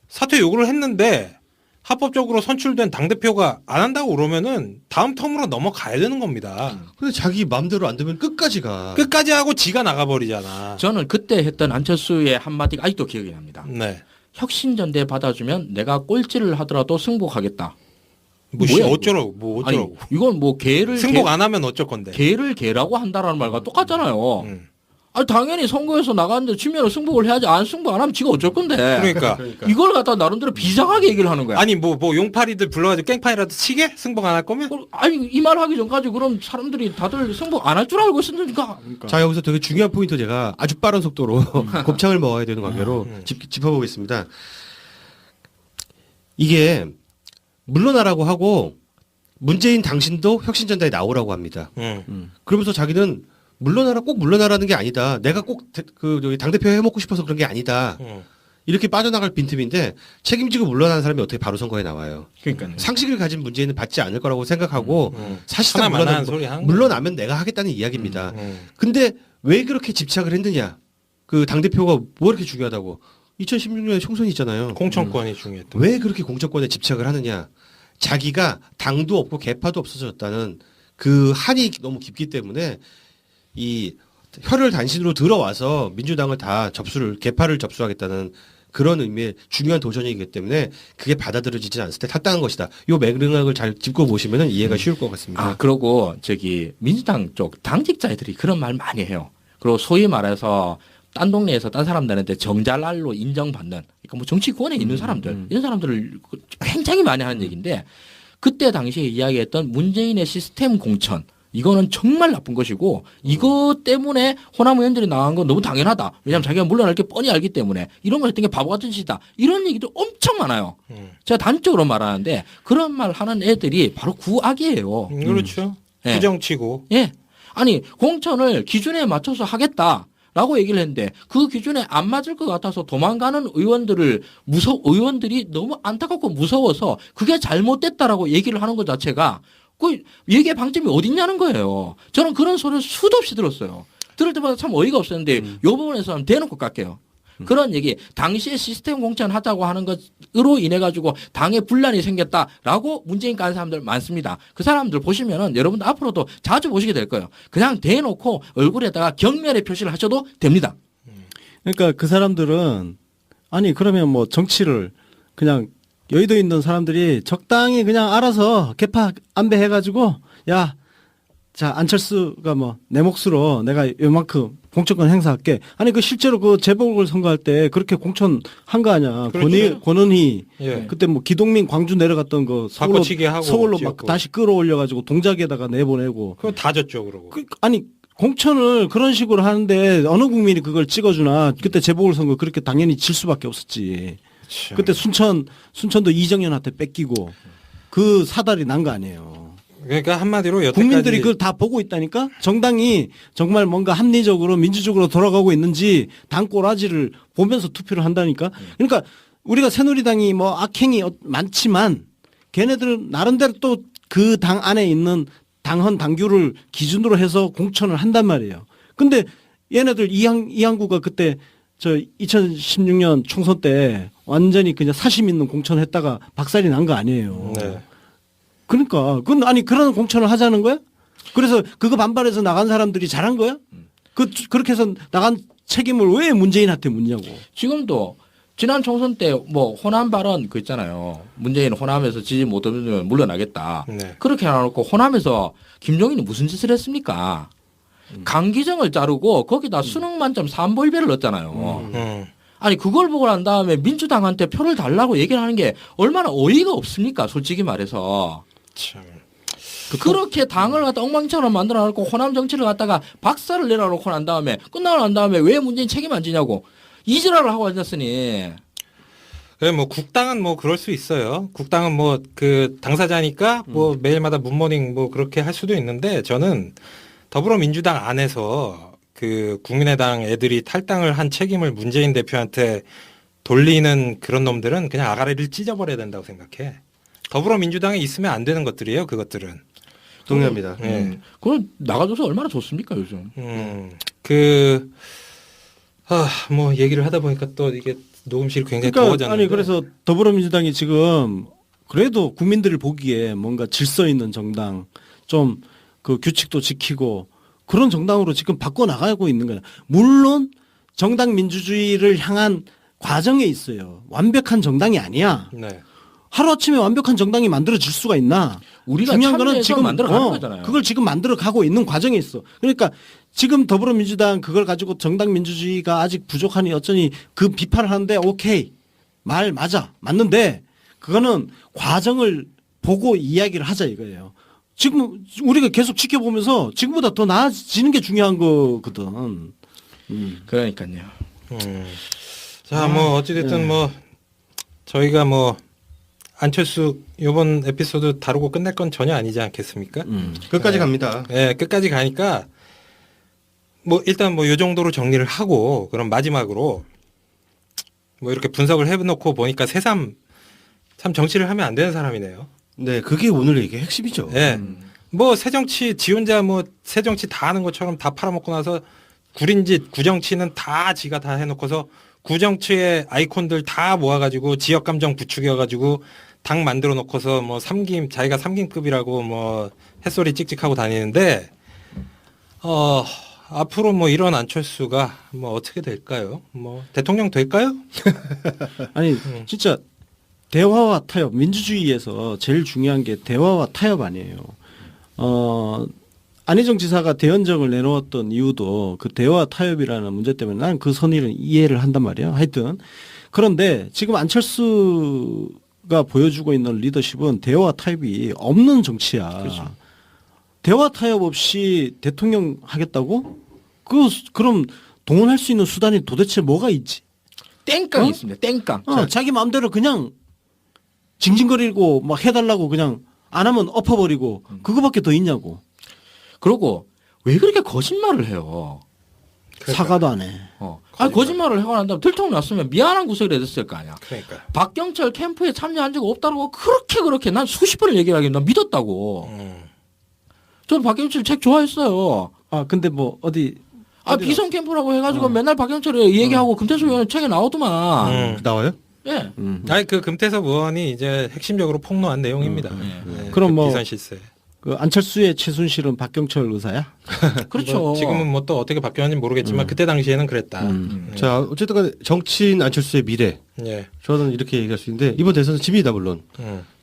사퇴 요구를 했는데 합법적으로 선출된 당대표가 안 한다고 그러면은 다음 텀으로 넘어가야 되는 겁니다. 근데 자기 마음대로 안 되면 끝까지 가. 끝까지 하고 지가 나가버리잖아. 저는 그때 했던 안철수의 한마디가 아직도 기억이 납니다. 네. 혁신전대 받아주면 내가 꼴찌를 하더라도 승복하겠다. 뭐야, 이거? 어쩌라고, 뭐 아니 어쩌라고. 이건 뭐 개를 승복 안 하면 어쩔 건데. 개를 개라고 한다라는 말과 똑같잖아요. 당연히 선거에서 나갔는데 지면 승복을 해야지. 안 승복 안 하면 지가 어쩔 건데. 그러니까. 이걸 갖다 나름대로 비장하게 얘기를 하는 거야. 아니 뭐 용팔이들 불러가지고 깽판이라도 치게? 승복 안 할 거면? 아니 이 말 하기 전까지 그럼 사람들이 다들 승복 안 할 줄 알고 있었으니까. 자, 여기서 되게 중요한 포인트 제가 아주 빠른 속도로 곱창을 먹어야 되는 관계로 짚어보겠습니다. 이게 물러나라고 하고 문재인 당신도 혁신전당에 나오라고 합니다. 그러면서 자기는 꼭 물러나라는 게 아니다. 내가 꼭 당대표 해먹고 싶어서 그런 게 아니다. 이렇게 빠져나갈 빈틈인데 책임지고 물러나는 사람이 어떻게 바로 선거에 나와요. 그러니까요. 상식을 가진 문재인은 받지 않을 거라고 생각하고 사실상 하나만한 소리 하는 물러나면 내가 하겠다는 이야기입니다. 근데 왜 그렇게 집착을 했느냐? 그 당대표가 뭐 이렇게 중요하다고. 2016년에 총선이 있잖아요. 공천권이 중요했던. 왜 그렇게 공천권에 집착을 하느냐? 자기가 당도 없고 개파도 없어졌다는 그 한이 너무 깊기 때문에 이 혀를 단신으로 들어와서 민주당을 다 개파를 접수하겠다는 그런 의미의 중요한 도전이기 때문에 그게 받아들여지지 않을 때 탔다는 것이다. 이 맥락을 잘 짚고 보시면 이해가 쉬울 것 같습니다. 그리고 민주당 쪽 당직자들이 그런 말 많이 해요. 그리고 소위 말해서 딴 동네에서 딴 사람들한테 정잘날로 인정받는, 그러니까 뭐 정치권에 있는 사람들, 이런 사람들을 굉장히 많이 하는 얘기인데, 그때 당시에 이야기했던 문재인의 시스템 공천, 이거는 정말 나쁜 것이고, 이것 때문에 호남 의원들이 나간 건 너무 당연하다. 왜냐하면 자기가 물러날 게 뻔히 알기 때문에 이런 걸 했던 게 바보 같은 짓이다. 이런 얘기도 엄청 많아요. 제가 단적으로 말하는데 그런 말 하는 애들이 바로 구악이에요. 그렇죠. 예. 부정치고. 예. 아니 공천을 기준에 맞춰서 하겠다라고 얘기를 했는데 그 기준에 안 맞을 것 같아서 도망가는 의원들이 너무 안타깝고 무서워서 그게 잘못됐다라고 얘기를 하는 것 자체가 그 얘기의 방점이 어딨냐는 거예요. 저는 그런 소리를 수도 없이 들었어요. 들을 때마다 참 어이가 없었는데 이 부분에서는 대놓고 깎여요. 그런 얘기. 당시에 시스템 공천하자고 하는 것으로 인해 가지고 당에 분란이 생겼다라고 문재인 깐 사람들 많습니다. 그 사람들 보시면은 여러분들 앞으로도 자주 보시게 될 거예요. 그냥 대놓고 얼굴에다가 경멸의 표시를 하셔도 됩니다. 그러니까 그 사람들은 아니 그러면 뭐 정치를 그냥 여의도에 있는 사람들이 적당히 그냥 알아서 개파 안배 해가지고 야, 자 안철수가 뭐 내 몫으로 내가 요만큼 공천권 행사할게. 아니 그 실제로 그 재보궐 선거할 때 그렇게 공천한 거 아니야. 그렇죠. 권은희 예. 그때 뭐 기동민 광주 내려갔던 거 바꿔치기 하고 서울로 막 지었고. 다시 끌어올려가지고 동작에다가 내보내고. 그거 다 졌죠, 그러고. 아니 공천을 그런 식으로 하는데 어느 국민이 그걸 찍어주나. 그때 재보궐 선거 그렇게 당연히 질 수밖에 없었지. 참. 그때 순천도 이정현한테 뺏기고 그 사달이 난 거 아니에요. 그러니까 한마디로 여태까지 국민들이 그걸 다 보고 있다니까. 정당이 정말 뭔가 합리적으로 민주적으로 돌아가고 있는지 당 꼬라지를 보면서 투표를 한다니까. 그러니까 우리가 새누리당이 뭐 악행이 많지만 걔네들은 나름대로 또 그 당 안에 있는 당헌 당규를 기준으로 해서 공천을 한단 말이에요. 근데 얘네들 이항구가 그때 저 2016년 총선 때 완전히 그냥 사심 있는 공천했다가 박살이 난 거 아니에요. 네. 그러니까 그건 아니 그런 공천을 하자는 거야? 그래서 그거 반발해서 나간 사람들이 잘한 거야? 그렇게 해서 나간 책임을 왜 문재인한테 묻냐고. 지금도 지난 총선 때 뭐 호남 발언 그 있잖아요. 문재인 호남에서 지지 못하면 물러나겠다. 네. 그렇게 해놓고 호남에서 김종인이 무슨 짓을 했습니까? 강기정을 자르고 거기다 수능 만점 3벌배를 넣었잖아요. 아니 그걸 보고 난 다음에 민주당한테 표를 달라고 얘기를 하는 게 얼마나 어이가 없습니까? 솔직히 말해서. 참. 그렇게 당을 갖다 엉망처럼 만들어 놓고 호남 정치를 갖다가 박살을 내려놓고 난 다음에 끝나고 난 다음에 왜 문재인 책임 안 지냐고 이지랄을 하고 앉았으니. 그래 뭐 국당은 뭐 그럴 수 있어요. 국당은 뭐 그 당사자니까 뭐 매일마다 문모닝 뭐 그렇게 할 수도 있는데 저는 더불어민주당 안에서 그 국민의당 애들이 탈당을 한 책임을 문재인 대표한테 돌리는 그런 놈들은 그냥 아가리를 찢어버려야 된다고 생각해. 더불어민주당에 있으면 안 되는 것들이에요. 그것들은. 동의합니다. 예. 그걸 나가줘서 얼마나 좋습니까 요즘. 뭐 얘기를 하다 보니까 또 이게 녹음실이 굉장히 그러니까 더워졌는데. 아니 그래서 더불어민주당이 지금 그래도 국민들이 보기에 뭔가 질서 있는 정당 좀 그 규칙도 지키고 그런 정당으로 지금 바꿔 나가고 있는 거야. 물론 정당 민주주의를 향한 과정에 있어요. 완벽한 정당이 아니야. 네. 하루아침에 완벽한 정당이 만들어질 수가 있나? 우리가 중요한 거는 참여해서 지금 만들어가는 거잖아요. 그걸 지금 만들어 가고 있는 과정에 있어. 그러니까 지금 더불어민주당 그걸 가지고 정당 민주주의가 아직 부족하니 어쩌니 그 비판을 하는데 오케이 말 맞아 맞는데 그거는 과정을 보고 이야기를 하자 이거예요. 지금 우리가 계속 지켜보면서 지금보다 더 나아지는 게 중요한 거거든. 그러니까요. 자, 뭐 어찌됐든 뭐 저희가 뭐 안철수 이번 에피소드 다루고 끝낼 건 전혀 아니지 않겠습니까? 끝까지 갑니다. 네, 끝까지 가니까 뭐 일단 뭐 요 정도로 정리를 하고 그럼 마지막으로 뭐 이렇게 분석을 해놓고 보니까 새삼 참 정치를 하면 안 되는 사람이네요. 네, 그게 오늘 얘기의 핵심이죠. 예. 뭐 새정치 지 혼자 뭐 새정치 다 하는 것처럼 다 팔아먹고 나서 구린짓 구정치는 다 지가 다 해놓고서 구정치의 아이콘들 다 모아가지고 지역 감정 부추겨가지고 당 만들어 놓고서 뭐 자기가 삼김급이라고 뭐 햇소리 찍찍하고 다니는데 앞으로 뭐 이런 안철수가 뭐 어떻게 될까요? 뭐 대통령 될까요? 아니 진짜 대화와 타협 민주주의에서 제일 중요한 게 대화와 타협 아니에요. 안희정 지사가 대연정을 내놓았던 이유도 그 대화 타협이라는 문제 때문에 나는 그 선의를 이해를 한단 말이야. 하여튼 그런데 지금 안철수가 보여주고 있는 리더십은 대화 타협이 없는 정치야. 그렇죠. 대화 타협 없이 대통령 하겠다고? 그럼 동원할 수 있는 수단이 도대체 뭐가 있지? 땡깡이 있습니다. 땡깡. 자기 마음대로 그냥 징징거리고 막 해달라고 그냥 안 하면 엎어버리고 그거밖에 더 있냐고. 그리고 왜 그렇게 거짓말을 해요? 사과도 안 해. 아니, 거짓말을 하고 난 다음에 들통났으면 미안한 구석이라 됐을 거 아니야. 그러니까. 박경철 캠프에 참여한 적 없다고 그렇게 난 수십 번을 얘기하긴 난 믿었다고. 저는 박경철 책 좋아했어요. 근데 뭐 어디 아 비선 캠프라고 해가지고 맨날 박영철이 얘기하고 금태섭 의원 책에 나오더만. 나와요? 예. 아니 그 금태섭 의원이 이제 핵심적으로 폭로한 내용입니다. 네, 그럼 그 뭐 비선 실세. 그 안철수의 최순실은 박경철 의사야? 그렇죠. 뭐 지금은 뭐 또 어떻게 바뀌었는지 모르겠지만 그때 당시에는 그랬다. 자, 어쨌든 간에 정치인 안철수의 미래. 예. 저는 이렇게 얘기할 수 있는데 이번 대선은 집니다 물론.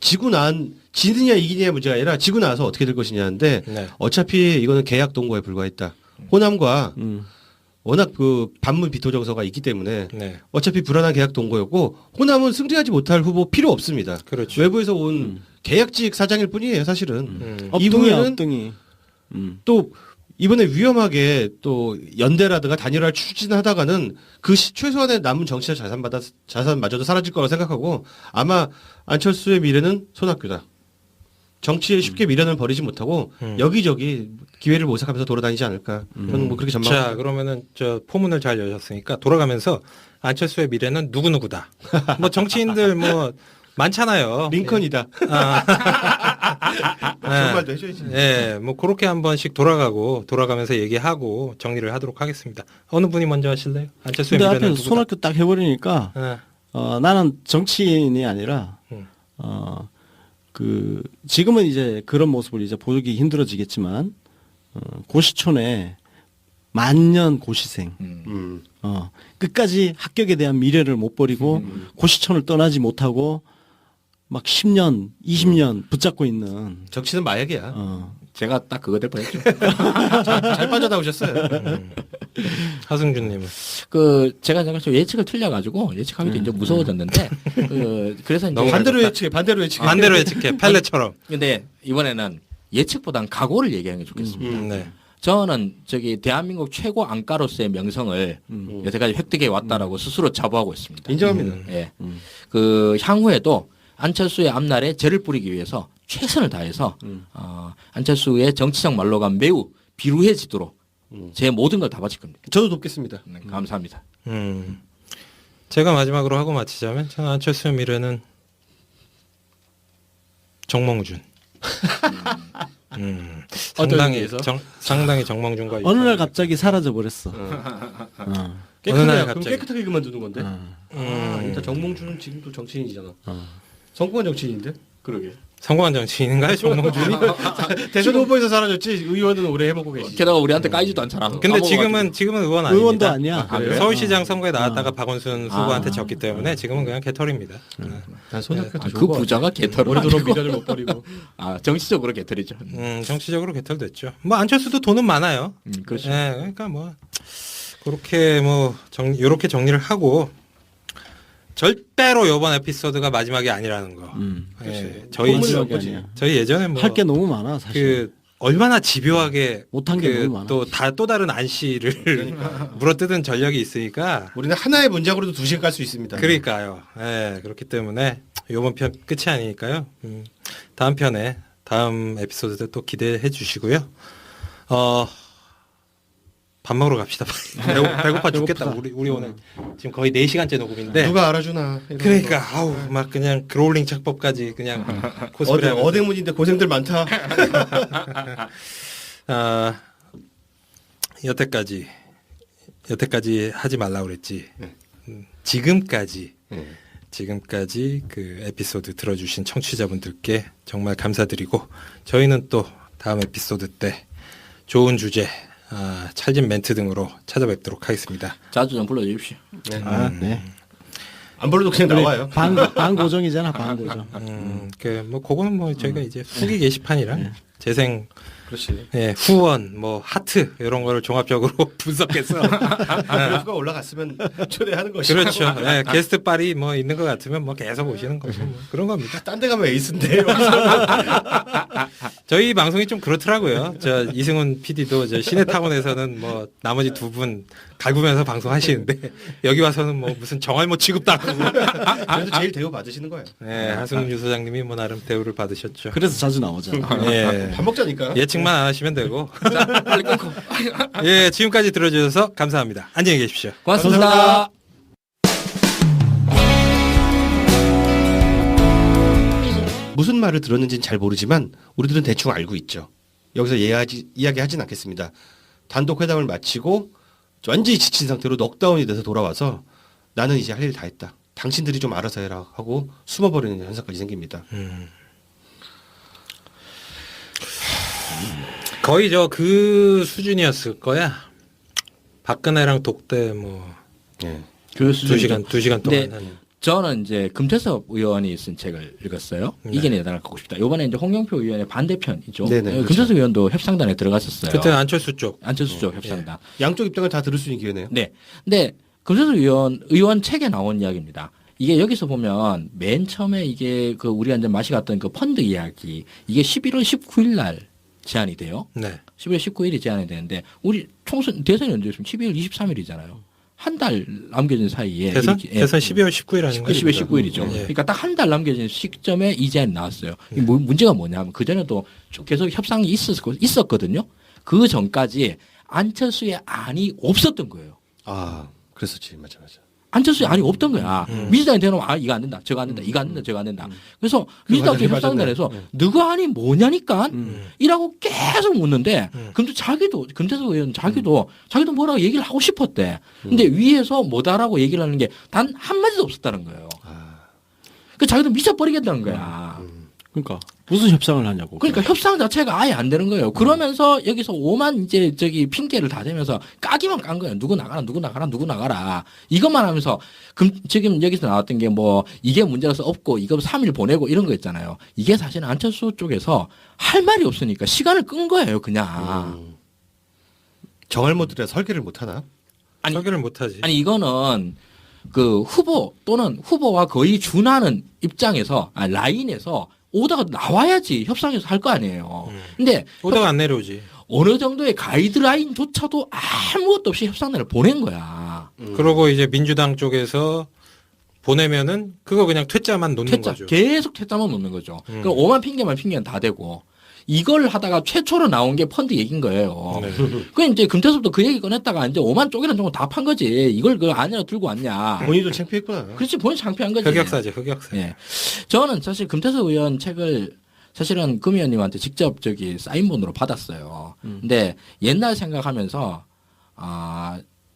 지느냐 이기냐의 문제가 아니라 지고 나서 어떻게 될 것이냐인데 네. 어차피 이거는 계약 동거에 불과했다. 호남과 워낙 그 반문 비토 정서가 있기 때문에 네. 어차피 불안한 계약 동거였고 호남은 승리하지 못할 후보 필요 없습니다. 그렇죠. 외부에서 온 계약직 사장일 뿐이에요 사실은. 엎둥이야 이번에는 엎둥이. 또 이번에 위험하게 또 연대라든가 단일화를 추진하다가는 그 최소한의 남은 정치적 자산마저도 사라질 거라고 생각하고 아마 안철수의 미래는 손학규다. 정치에 쉽게 미련을 버리지 못하고 여기저기 기회를 모색하면서 돌아다니지 않을까. 저는 뭐 그렇게 자 전망합니다. 그러면은 저 포문을 잘 여셨으니까 돌아가면서 안철수의 미래는 누구누구다. 뭐 정치인들 뭐 많잖아요. 링컨이다. 그런 말도 해줘야지. 예, 뭐 그렇게 한 번씩 돌아가면서 얘기하고 정리를 하도록 하겠습니다. 어느 분이 먼저 하실래요? 안철수의 근데 미래는 앞에서 누구다. 손학규 딱 해버리니까 예. 나는 정치인이 아니라 그 지금은 이제 그런 모습을 이제 보기 힘들어지겠지만 고시촌에 만년 고시생 끝까지 합격에 대한 미래를 못 버리고 고시촌을 떠나지 못하고 막 10년, 20년 붙잡고 있는 정치는 마약이야. 제가 딱 그거 될 뻔했죠. 잘 빠져나오셨어요. 하승준님은 그 제가 좀 예측을 틀려가지고 예측하기도 이제 무서워졌는데 그래서 이제 반대로 예측해. 반대로 예측해 팔레처럼. 근데 이번에는 예측보단 각오를 얘기하는 게 좋겠습니다. 네. 저는 저기 대한민국 최고 안가로서의 명성을 여태까지 획득해 왔다라고 스스로 자부하고 있습니다. 인정합니다. 예. 그 향후에도 안철수의 앞날에 재를 뿌리기 위해서 최선을 다해서 안철수의 정치적 말로가 매우 비루해지도록 제 모든 걸 다 바칠 겁니다. 저도 돕겠습니다. 네, 감사합니다. 제가 마지막으로 하고 마치자면 저는 안철수의 미래는 정몽준. 상당히 정몽준과 어느 날 갑자기 사라져 버렸어. 어느 날 그럼 갑자기. 깨끗하게 그만두는 건데. 일단 정몽준은 지금도 정치인이잖아. 성공한 정치인인데. 그러게. 성공한 정치인인가요, 정몽준이? 대선 후보에서 사라졌지 의원은 오래 해먹고 계시. 게다가 우리한테 까이지도 않잖아. 근데 지금은 의원 아닙니다. 의원도 아니야. 그래요? 서울시장 선거에 나왔다가 박원순 후보한테 졌기 때문에 지금은 그냥 개털입니다. 난 손학규 그 부자가 개털을 머리도로 미련을 못 버리고. 정치적으로 개털이죠. 정치적으로 개털됐죠. 뭐 안철수도 돈은 많아요. 그렇죠. 네, 그러니까 뭐 그렇게 뭐 이렇게 정리를 하고 절대로 이번 에피소드가 마지막이 아니라는 거. 예, 저희 예전에 뭐 할 게 너무 많아 사실. 그 얼마나 집요하게 못한 게 너무 많아. 또 다른 안씨를 물어뜯은 전력이 있으니까 우리는 하나의 문장으로도 2시간 깔 수 있습니다. 그러니까요. 예, 그렇기 때문에 이번 편 끝이 아니니까요. 다음 에피소드 때 또 기대해 주시고요. 밥 먹으러 갑시다. 배고파 죽겠다. 우리 오늘 지금 거의 4시간째 녹음인데. 누가 알아주나. 그러니까 아우 막 그냥 그롤링 창법까지 그냥 코스프레. 어대문인데 고생들 많다. 여태까지 하지 말라 그랬지. 지금까지 그 에피소드 들어주신 청취자분들께 정말 감사드리고 저희는 또 다음 에피소드 때 좋은 주제. 찰진 멘트 등으로 찾아뵙도록 하겠습니다. 자주 좀 불러주십시오. 네. 안 불러도 그냥 나와요. 반고정이잖아 반고정. 뭐 그거는 뭐 저희가 이제 후기 게시판이랑 재생 그렇지. 예, 후원, 뭐 하트 이런 거를 종합적으로 분석해서 그래프가 올라갔으면 초대하는 것이죠. 그렇죠. 예, 게스트 빨이 뭐 있는 것 같으면 뭐 계속 오시는 거죠. 뭐 그런 겁니다. 딴 데 가면 에이스인데. 저희 방송이 좀 그렇더라고요. 저 이승훈 PD도 저 시내타운에서는 뭐 나머지 2분 갈구면서 방송하시는데 여기 와서는 뭐 무슨 정알못 취급당하고. 그래도 제일 대우 받으시는 거예요. 예, 하승훈 유소장님이 뭐 나름 대우를 받으셨죠. 그래서 자주 나오잖아. 예. 밥 먹자니까. 예측만 안 하시면 되고. 빨리 끊고. 예, 지금까지 들어주셔서 감사합니다. 안녕히 계십시오. 고맙습니다. 무슨 말을 들었는지는 잘 모르지만 우리들은 대충 알고 있죠. 여기서 이야기하진 않겠습니다. 단독 회담을 마치고 완전히 지친 상태로 넉다운이 돼서 돌아와서 나는 이제 할 일 다 했다. 당신들이 좀 알아서 해라 하고 숨어버리는 현상까지 생깁니다. 거의 그 수준이었을 거야. 박근혜랑 독대 뭐 예. 그 2시간 동안 네. 하는. 저는 이제 금태섭 의원이 쓴 책을 읽었어요. 네. 이게 내단을 갖고 싶다. 이번에 이제 홍영표 의원의 반대편이죠. 네네, 그렇죠. 금태섭 의원도 협상단에 들어갔었어요. 그때 안철수 쪽. 안철수 쪽 협상단. 양쪽 입장을 다 들을 수 있는 기회네요. 네. 근데 금태섭 의원 책에 나온 이야기입니다. 이게 여기서 보면 맨 처음에 이게 우리가 이제 맛이 갔던 그 펀드 이야기 이게 11월 19일 날 제안이 돼요. 네. 11월 19일이 제안이 되는데 우리 대선이 언제 있으면 12월 23일이잖아요. 한 달 남겨진 사이에 대선? 이렇게, 예. 대선 12월 19일 아닌가요? 12월 19일이죠. 예. 그러니까 딱 한 달 남겨진 시점에 이 제안이 나왔어요. 이 문제가 뭐냐면 그전에도 쭉 계속 협상이 있었거든요. 그 전까지 안철수의 안이 없었던 거예요. 아, 그랬었지. 맞아. 안철수의 안이 없던 거야. 민주당이 대놓으면 이거 안 된다. 저거 안 된다. 이거 안 된다. 저거 안 된다. 그래서 민주당 쪽 협상단에서 누구 안이 뭐냐니까 이라고 계속 묻는데 금태섭 의원 자기도 뭐라고 얘기를 하고 싶었대. 근데 위에서 뭐다라고 얘기를 하는 게 단 한마디도 없었다는 거예요. 그 자기도 미쳐버리겠다는 거야. 그러니까 무슨 협상을 하냐고. 그러니까 협상 자체가 아예 안 되는 거예요. 그러면서 여기서 오만 이제 핑계를 다 대면서 까기만 깐 거예요. 누구 나가라. 이것만 하면서 지금 여기서 나왔던 게 뭐 이게 문제라서 없고 이거 3일 보내고 이런 거 있잖아요. 이게 사실은 안철수 쪽에서 할 말이 없으니까 시간을 끈 거예요, 그냥. 정할모들에 설계를 못 하나? 설계를 못하지. 아니 이거는 그 후보 또는 후보와 거의 준하는 입장에서 라인에서 오다가 나와야지 협상에서 할 거 아니에요. 근데 오다가 안 내려오지. 어느 정도의 가이드라인조차도 아무것도 없이 협상단을 보낸 거야. 그러고 이제 민주당 쪽에서 보내면은 그거 그냥 퇴짜만 놓는 거죠. 계속 퇴짜만 놓는 거죠. 그럼 오만 핑계만 다 대고 이걸 하다가 최초로 나온 게 펀드 얘기인 거예요. 네. 그 이제 금태섭도 그 얘기 꺼냈다가 이제 오만 쪽이란 정도 다 판 거지. 이걸 그 안으로 들고 왔냐. 본인도 창피했구나. 그렇지 본인 창피한 거지. 흑역사지, 흑역사. 예. 저는 사실 금태섭 의원 책을 사실은 금 의원님한테 직접 사인본으로 받았어요. 근데 옛날 생각하면서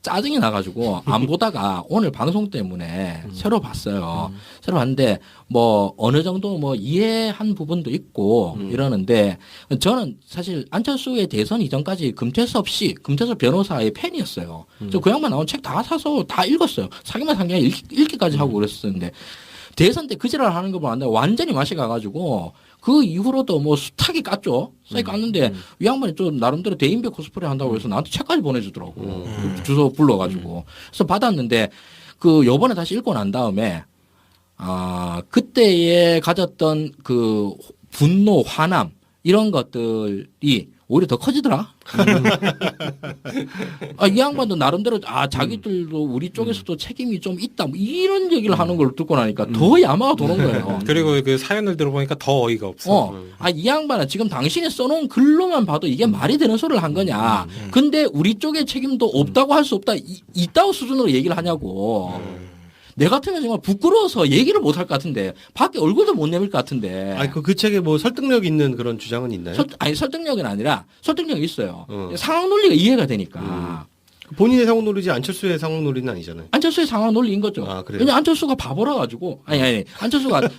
짜증이 나가지고 안 보다가 오늘 방송 때문에 새로 봤어요. 새로 봤는데 뭐 어느 정도 뭐 이해한 부분도 있고 이러는데 저는 사실 안철수의 대선 이전까지 금태섭 변호사의 팬이었어요. 저 그 양반 나온 책 다 사서 다 읽었어요. 사기만 산 게 아니라 읽기까지 하고 그랬었는데 대선 때 그 지랄 하는 거 보는데 완전히 맛이 가가지고 그 이후로도 뭐 수탁이 깠죠. 수탁이 깠는데 이 양반이 좀 나름대로 대인배 코스프레 한다고 해서 나한테 책까지 보내주더라고. 주소 불러가지고. 그래서 받았는데 요번에 다시 읽고 난 다음에 그때에 가졌던 그 분노, 화남 이런 것들이 오히려 더 커지더라. 이 양반도 나름대로 자기들도 우리 쪽에서도 책임이 좀 있다. 뭐 이런 얘기를 하는 걸 듣고 나니까 더 야마가 도는 거예요. 그리고 그 사연을 들어보니까 더 어이가 없어. 이 양반은 지금 당신이 써놓은 글로만 봐도 이게 말이 되는 소리를 한 거냐. 근데 우리 쪽에 책임도 없다고 할 수 없다. 있다고 수준으로 얘기를 하냐고. 내 같으면 정말 부끄러워서 얘기를 못 할 것 같은데 밖에 얼굴도 못 내밀 것 같은데. 아니 그 책에 뭐 설득력 있는 그런 주장은 있나요? 설득력은 아니라 설득력이 있어요. 상황 논리가 이해가 되니까. 본인의 상황 논리지 안철수의 상황 논리는 아니잖아요. 안철수의 상황 논리인 거죠. 그래요? 왜냐 안철수가 바보라 가지고 안철수가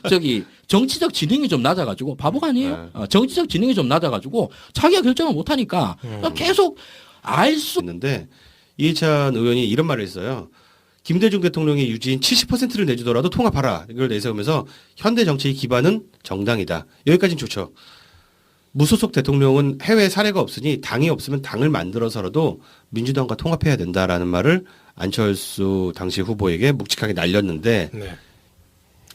정치적 지능이 좀 낮아 가지고 바보가 아니에요. 정치적 지능이 좀 낮아 가지고 자기가 결정을 못 하니까 계속 알 수 있는데 이해찬 의원이 이런 말을 했어요. 김대중 대통령이 유지인 70%를 내주더라도 통합하라. 이걸 내세우면서 현대 정치의 기반은 정당이다. 여기까지는 좋죠. 무소속 대통령은 해외 사례가 없으니 당이 없으면 당을 만들어서라도 민주당과 통합해야 된다라는 말을 안철수 당시 후보에게 묵직하게 날렸는데 네.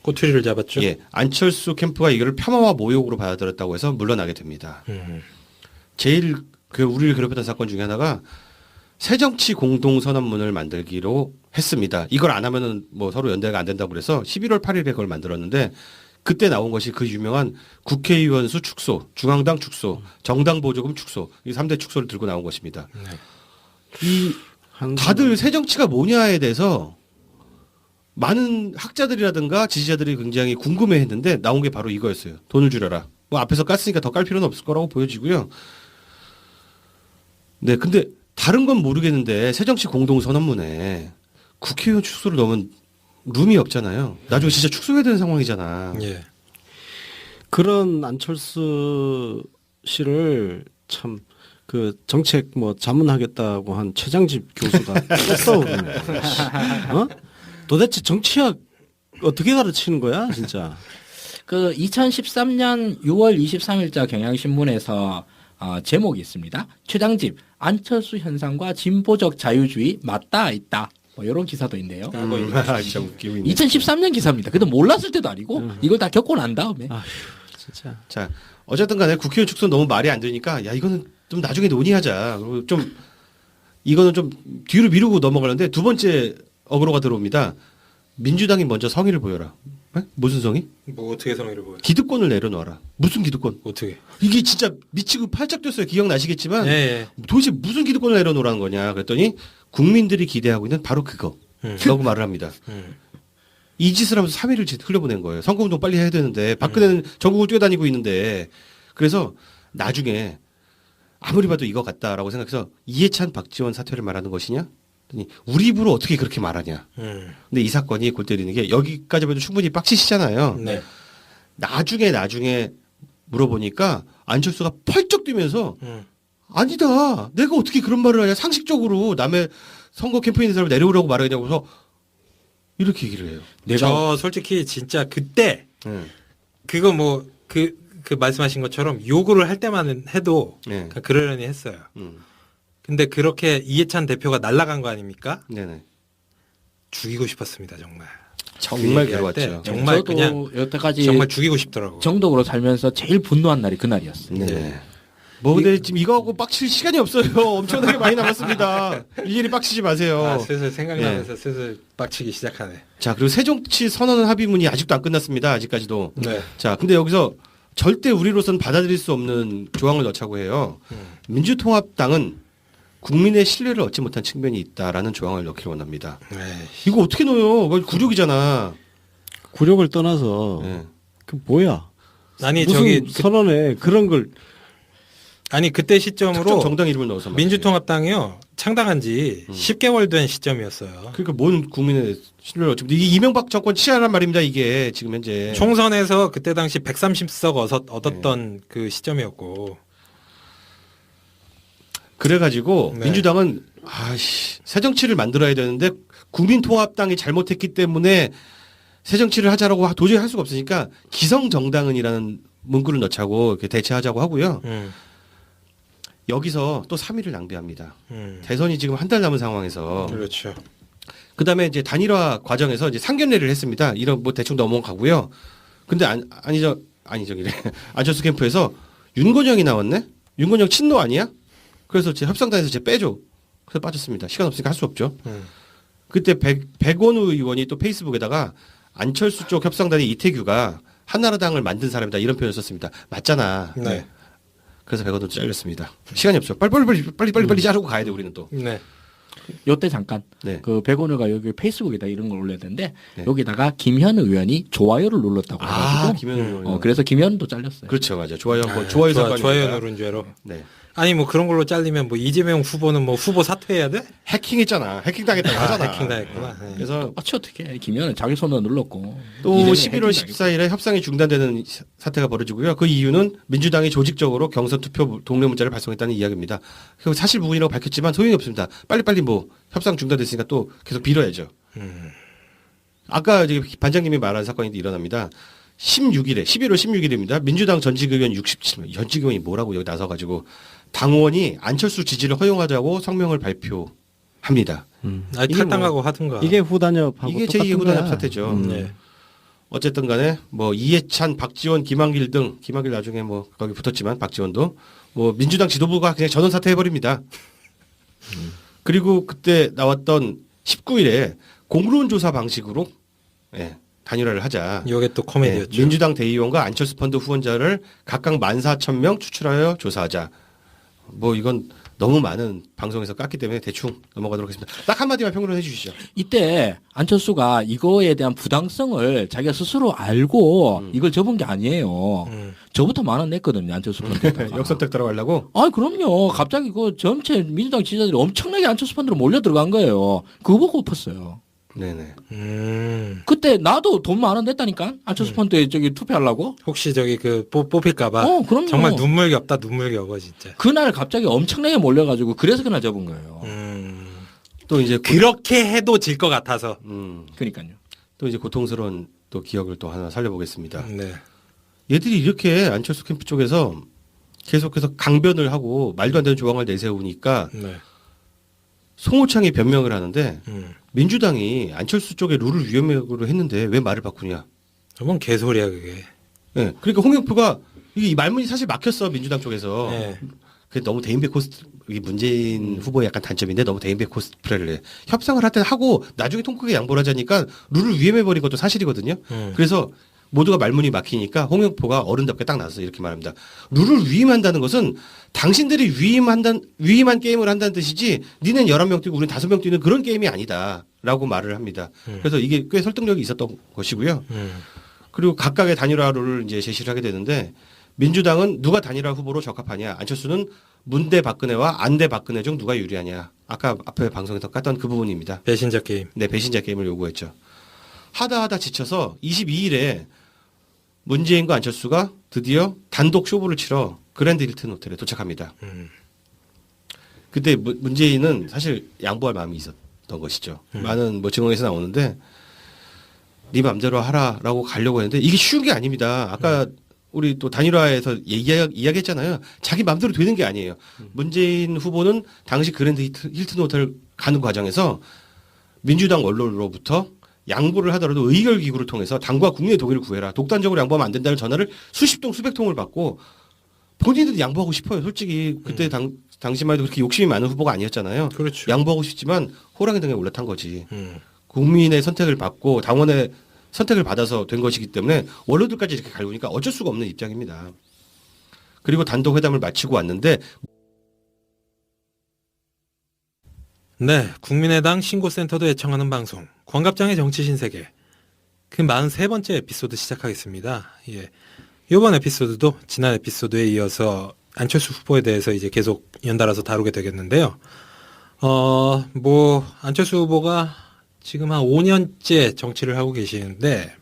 꼬투리를 잡았죠. 예, 안철수 캠프가 이걸 폄하와 모욕으로 받아들였다고 해서 물러나게 됩니다. 제일 우리를 괴롭혔던 사건 중에 하나가 새정치 공동선언문을 만들기로 했습니다. 이걸 안 하면은 뭐 서로 연대가 안 된다고 그래서 11월 8일에 그걸 만들었는데 그때 나온 것이 그 유명한 국회의원 수 축소, 중앙당 축소, 정당 보조금 축소 이 3대 축소를 들고 나온 것입니다. 다들 새정치가 뭐냐에 대해서 많은 학자들이라든가 지지자들이 굉장히 궁금해했는데 나온 게 바로 이거였어요. 돈을 줄여라. 뭐 앞에서 깠으니까 더 깔 필요는 없을 거라고 보여지고요. 네, 근데 다른 건 모르겠는데 새정치 공동선언문에 국회의원 축소를 넣으면 룸이 없잖아요. 나중에 진짜 축소해야 되는 상황이잖아. 예. 그런 안철수 씨를 참 그 정책 뭐 자문하겠다고 한 최장집 교수가 떠오르네. 어? 도대체 정치학 어떻게 가르치는 거야, 진짜? 그 2013년 6월 23일자 경향신문에서 제목이 있습니다. 최장집 안철수 현상과 진보적 자유주의 맞닿아 있다. 뭐 이런 기사도 있네요. 진짜 웃기고 있네. 2013년 기사입니다. 그래도 몰랐을 때도 아니고 이걸 다 겪고 난 다음에 아휴, 진짜. 자, 어쨌든 간에 국회의원 축소는 너무 말이 안 되니까 야 이거는 좀 나중에 논의하자. 그리고 좀 이거는 좀 뒤로 미루고 넘어가는데 두 번째 어그로가 들어옵니다. 민주당이 먼저 성의를 보여라. 에? 무슨 성의? 뭐 어떻게 성의를 보여? 기득권을 내려놓아라. 무슨 기득권? 어떻게? 이게 진짜 미치고 팔짝 뛰었어요. 기억나시겠지만 예, 예. 도대체 무슨 기득권을 내려놓으라는 거냐 그랬더니 국민들이 기대하고 있는 바로 그거 라고 말을 합니다. 이 짓을 하면서 3일을 흘려보낸 거예요. 선거운동 빨리 해야 되는데 박근혜는 전국을 뛰어다니고 있는데 그래서 나중에 아무리 봐도 이거 같다라고 생각해서 이해찬 박지원 사퇴를 말하는 것이냐? 그랬더니 우리 입으로 어떻게 그렇게 말하냐? 근데 이 사건이 골 때리는 게 여기까지 봐도 충분히 빡치시잖아요. 네. 나중에 물어보니까 안철수가 펄쩍 뛰면서 아니다. 내가 어떻게 그런 말을 하냐. 상식적으로 남의 선거 캠페인 사람을 내려오라고 말하냐고 해서 이렇게 얘기를 해요. 저 솔직히 진짜 그때 그거 뭐 그 말씀하신 것처럼 요구를 할 때만 해도 네. 그냥 그러려니 했어요. 근데 그렇게 이해찬 대표가 날아간 거 아닙니까? 네네. 죽이고 싶었습니다, 정말. 정말 그 얘기할 때 괴로웠죠. 정말 저도 그냥 여태까지 정말 죽이고 싶더라고. 정독으로 살면서 제일 분노한 날이 그날이었어요. 네. 뭐 근데 지금 이거하고 빡칠 시간이 없어요. 엄청나게 많이 남았습니다. 일일이 빡치지 마세요. 아, 슬슬 생각나면서 슬슬 빡치기 시작하네. 자, 그리고 새정치 선언 합의문이 아직도 안 끝났습니다. 아직까지도. 네. 자, 근데 여기서 절대 우리로서는 받아들일 수 없는 조항을 넣자고 해요. 민주통합당은 국민의 신뢰를 얻지 못한 측면이 있다라는 조항을 넣기를 원합니다. 네. 이거 어떻게 넣어요? 그거 굴욕이잖아. 굴욕을 떠나서 네. 그 뭐야? 아니 무슨 저기 선언에 그런 걸 아니 그때 특정 시점으로 정당 이름을 넣어서 말이지. 민주통합당이요 창당한 지 10개월 된 시점이었어요. 그러니까 뭔 국민의 신뢰를 얻지 못해. 이게 이명박 정권 치하란 말입니다. 이게 지금 현재. 총선에서 그때 당시 130석 얻었던 그 시점이었고. 그래가지고 네. 민주당은 새정치를 만들어야 되는데 국민통합당이 잘못했기 때문에 새정치를 하자라고 도저히 할 수가 없으니까 기성정당은이라는 문구를 넣자고 이렇게 대체하자고 하고요. 여기서 또 3일을 낭비합니다. 대선이 지금 한 달 남은 상황에서 그렇죠. 그다음에 이제 단일화 과정에서 이제 상견례를 했습니다. 이런 뭐 대충 넘어가고요. 근데 아니저기래 안철수 캠프에서 윤건영이 나왔네. 윤건영 친노 아니야? 그래서 제 협상단에서 제 빼줘. 그래서 빠졌습니다. 시간 없으니까 할 수 없죠. 그때 백원우 의원이 또 페이스북에다가 안철수 쪽 협상단의 이태규가 한나라당을 만든 사람이다 이런 표현을 썼습니다. 맞잖아. 네. 그래서 백원우도 잘렸습니다. 시간이 없어요. 빨리 자르고 가야 돼 우리는 또. 네. 요때 잠깐 네. 그 백원우가 여기 페이스북에다 이런 걸 올려야 되는데 네. 여기다가 김현 의원이 좋아요를 눌렀다고 해가지고 김현 의원. 그래서 김현도 잘렸어요. 그렇죠, 맞아. 좋아요 한번 좋아요 사건입니다. 좋아요 누른 죄로. 네. 아니 뭐 그런 걸로 잘리면 뭐 이재명 후보는 뭐 후보 사퇴해야 돼? 해킹했잖아. 해킹 당했다고 하잖아. 해킹 당했구나. 네. 그래서 똑같이 어떻게 해. 김현은 자기 손으로 눌렀고 또 이재명이 11월 해킹 14일에 협상이 중단되는 사태가 벌어지고요. 그 이유는 민주당이 조직적으로 경선 투표 동료 문자를 발송했다는 이야기입니다. 그 사실 무근이라고 밝혔지만 소용이 없습니다. 빨리 뭐 협상 중단됐으니까 또 계속 빌어야죠. 아까 이제 반장님이 말한 사건이 일어납니다. 11월 16일입니다. 민주당 전직 의원 67명, 전직 의원이 뭐라고 여기 나서가지고 당원이 안철수 지지를 허용하자고 성명을 발표합니다. 아니 이게 탈당하고 하든가. 이게 후단협하고 이게 똑같은 제2의 거야. 후단협 사태죠. 네. 어쨌든 간에 뭐 이해찬, 박지원, 김한길 등 김한길 나중에 뭐 거기 붙었지만 박지원도 뭐 민주당 지도부가 그냥 전원 사퇴해버립니다. 그리고 그때 나왔던 19일에 공론 조사 방식으로 단일화를 하자. 이게 또 코미디였죠. 민주당 대의원과 안철수 펀드 후원자를 각각 14,000명 추출하여 조사하자. 뭐 이건 너무 많은 방송에서 깠기 때문에 대충 넘어가도록 하겠습니다. 딱 한마디만 평론해 주시죠. 이때 안철수가 이거에 대한 부당성을 자기가 스스로 알고 이걸 접은 게 아니에요. 저부터 만 원 냈거든요, 안철수 펀드에다가. 역선택 들어가려고? 아, 그럼요. 갑자기 그 전체 민주당 지지자들이 엄청나게 안철수 펀드로 몰려 들어간 거예요. 그거 보고 엎었어요. 네네. 그때 나도 돈 만 원 냈다니까? 안철수 펀드에 저기 투표하려고? 혹시 저기 그 뽑힐까봐 그럼요. 정말 눈물겹다 눈물겨워 진짜. 그날 갑자기 엄청나게 몰려가지고 그래서 그날 접은 거예요. 또 이제 그렇게 해도 질 것 같아서. 그러니까요. 또 이제 고통스러운 또 기억을 또 하나 살려보겠습니다. 네. 얘들이 이렇게 안철수 캠프 쪽에서 계속해서 강변을 하고 말도 안 되는 조항을 내세우니까 네. 송호창이 변명을 하는데 음. 민주당이 안철수 쪽에 룰을 위헌으로 했는데 왜 말을 바꾸냐? 저건 개소리야 그게. 네. 그러니까 홍영표가 이 말문이 사실 막혔어 민주당 쪽에서. 네. 그 너무 대인배 코스 이 문재인 후보의 약간 단점인데 너무 대인배 코스프레를 해. 협상을 할 때 하고 나중에 통크게 양보를 하자니까 룰을 위헌해 버린 것도 사실이거든요. 그래서 모두가 말문이 막히니까 홍영표가 어른답게 딱 나서 이렇게 말합니다. 룰을 위임한다는 것은 당신들이 위임한 게임을 한다는 뜻이지 니는 11명 뛰고 우리는 5명 뛰는 그런 게임이 아니다. 라고 말을 합니다. 그래서 이게 꽤 설득력이 있었던 것이고요. 그리고 각각의 단일화 룰을 이제 제시를 하게 되는데 민주당은 누가 단일화 후보로 적합하냐. 안철수는 문 대 박근혜와 안 대 박근혜 중 누가 유리하냐. 아까 앞에 방송에서 깠던 그 부분입니다. 배신자 게임. 네, 배신자 게임을 요구했죠. 하다 지쳐서 22일에 문재인과 안철수가 드디어 단독 쇼부를 치러 그랜드 힐튼 호텔에 도착합니다. 그때 문재인은 사실 양보할 마음이 있었던 것이죠. 많은 뭐 증언에서 나오는데 네 맘대로 하라라고 가려고 했는데 이게 쉬운 게 아닙니다. 아까 우리 또 단일화에서 이야기했잖아요. 자기 맘대로 되는 게 아니에요. 문재인 후보는 당시 그랜드 힐튼 호텔 가는 과정에서 민주당 원로로부터 양보를 하더라도 의결 기구를 통해서 당과 국민의 동의를 구해라. 독단적으로 양보하면 안 된다는 전화를 수십 통 수백 통을 받고 본인들도 양보하고 싶어요. 솔직히 그때 당시만 해도 그렇게 욕심이 많은 후보가 아니었잖아요. 그렇죠. 양보하고 싶지만 호랑이 등에 올라탄 거지. 국민의 선택을 받고 당원의 선택을 받아서 된 것이기 때문에 원로들까지 이렇게 갈구니까 어쩔 수가 없는 입장입니다. 그리고 단독 회담을 마치고 왔는데 네, 국민의당 신고센터도 애청하는 방송 광갑장의 정치 신세계 그 43번째 에피소드 시작하겠습니다. 예, 이번 에피소드도 지난 에피소드에 이어서 안철수 후보에 대해서 이제 계속 연달아서 다루게 되겠는데요. 뭐 안철수 후보가 지금 한 5년째 정치를 하고 계시는데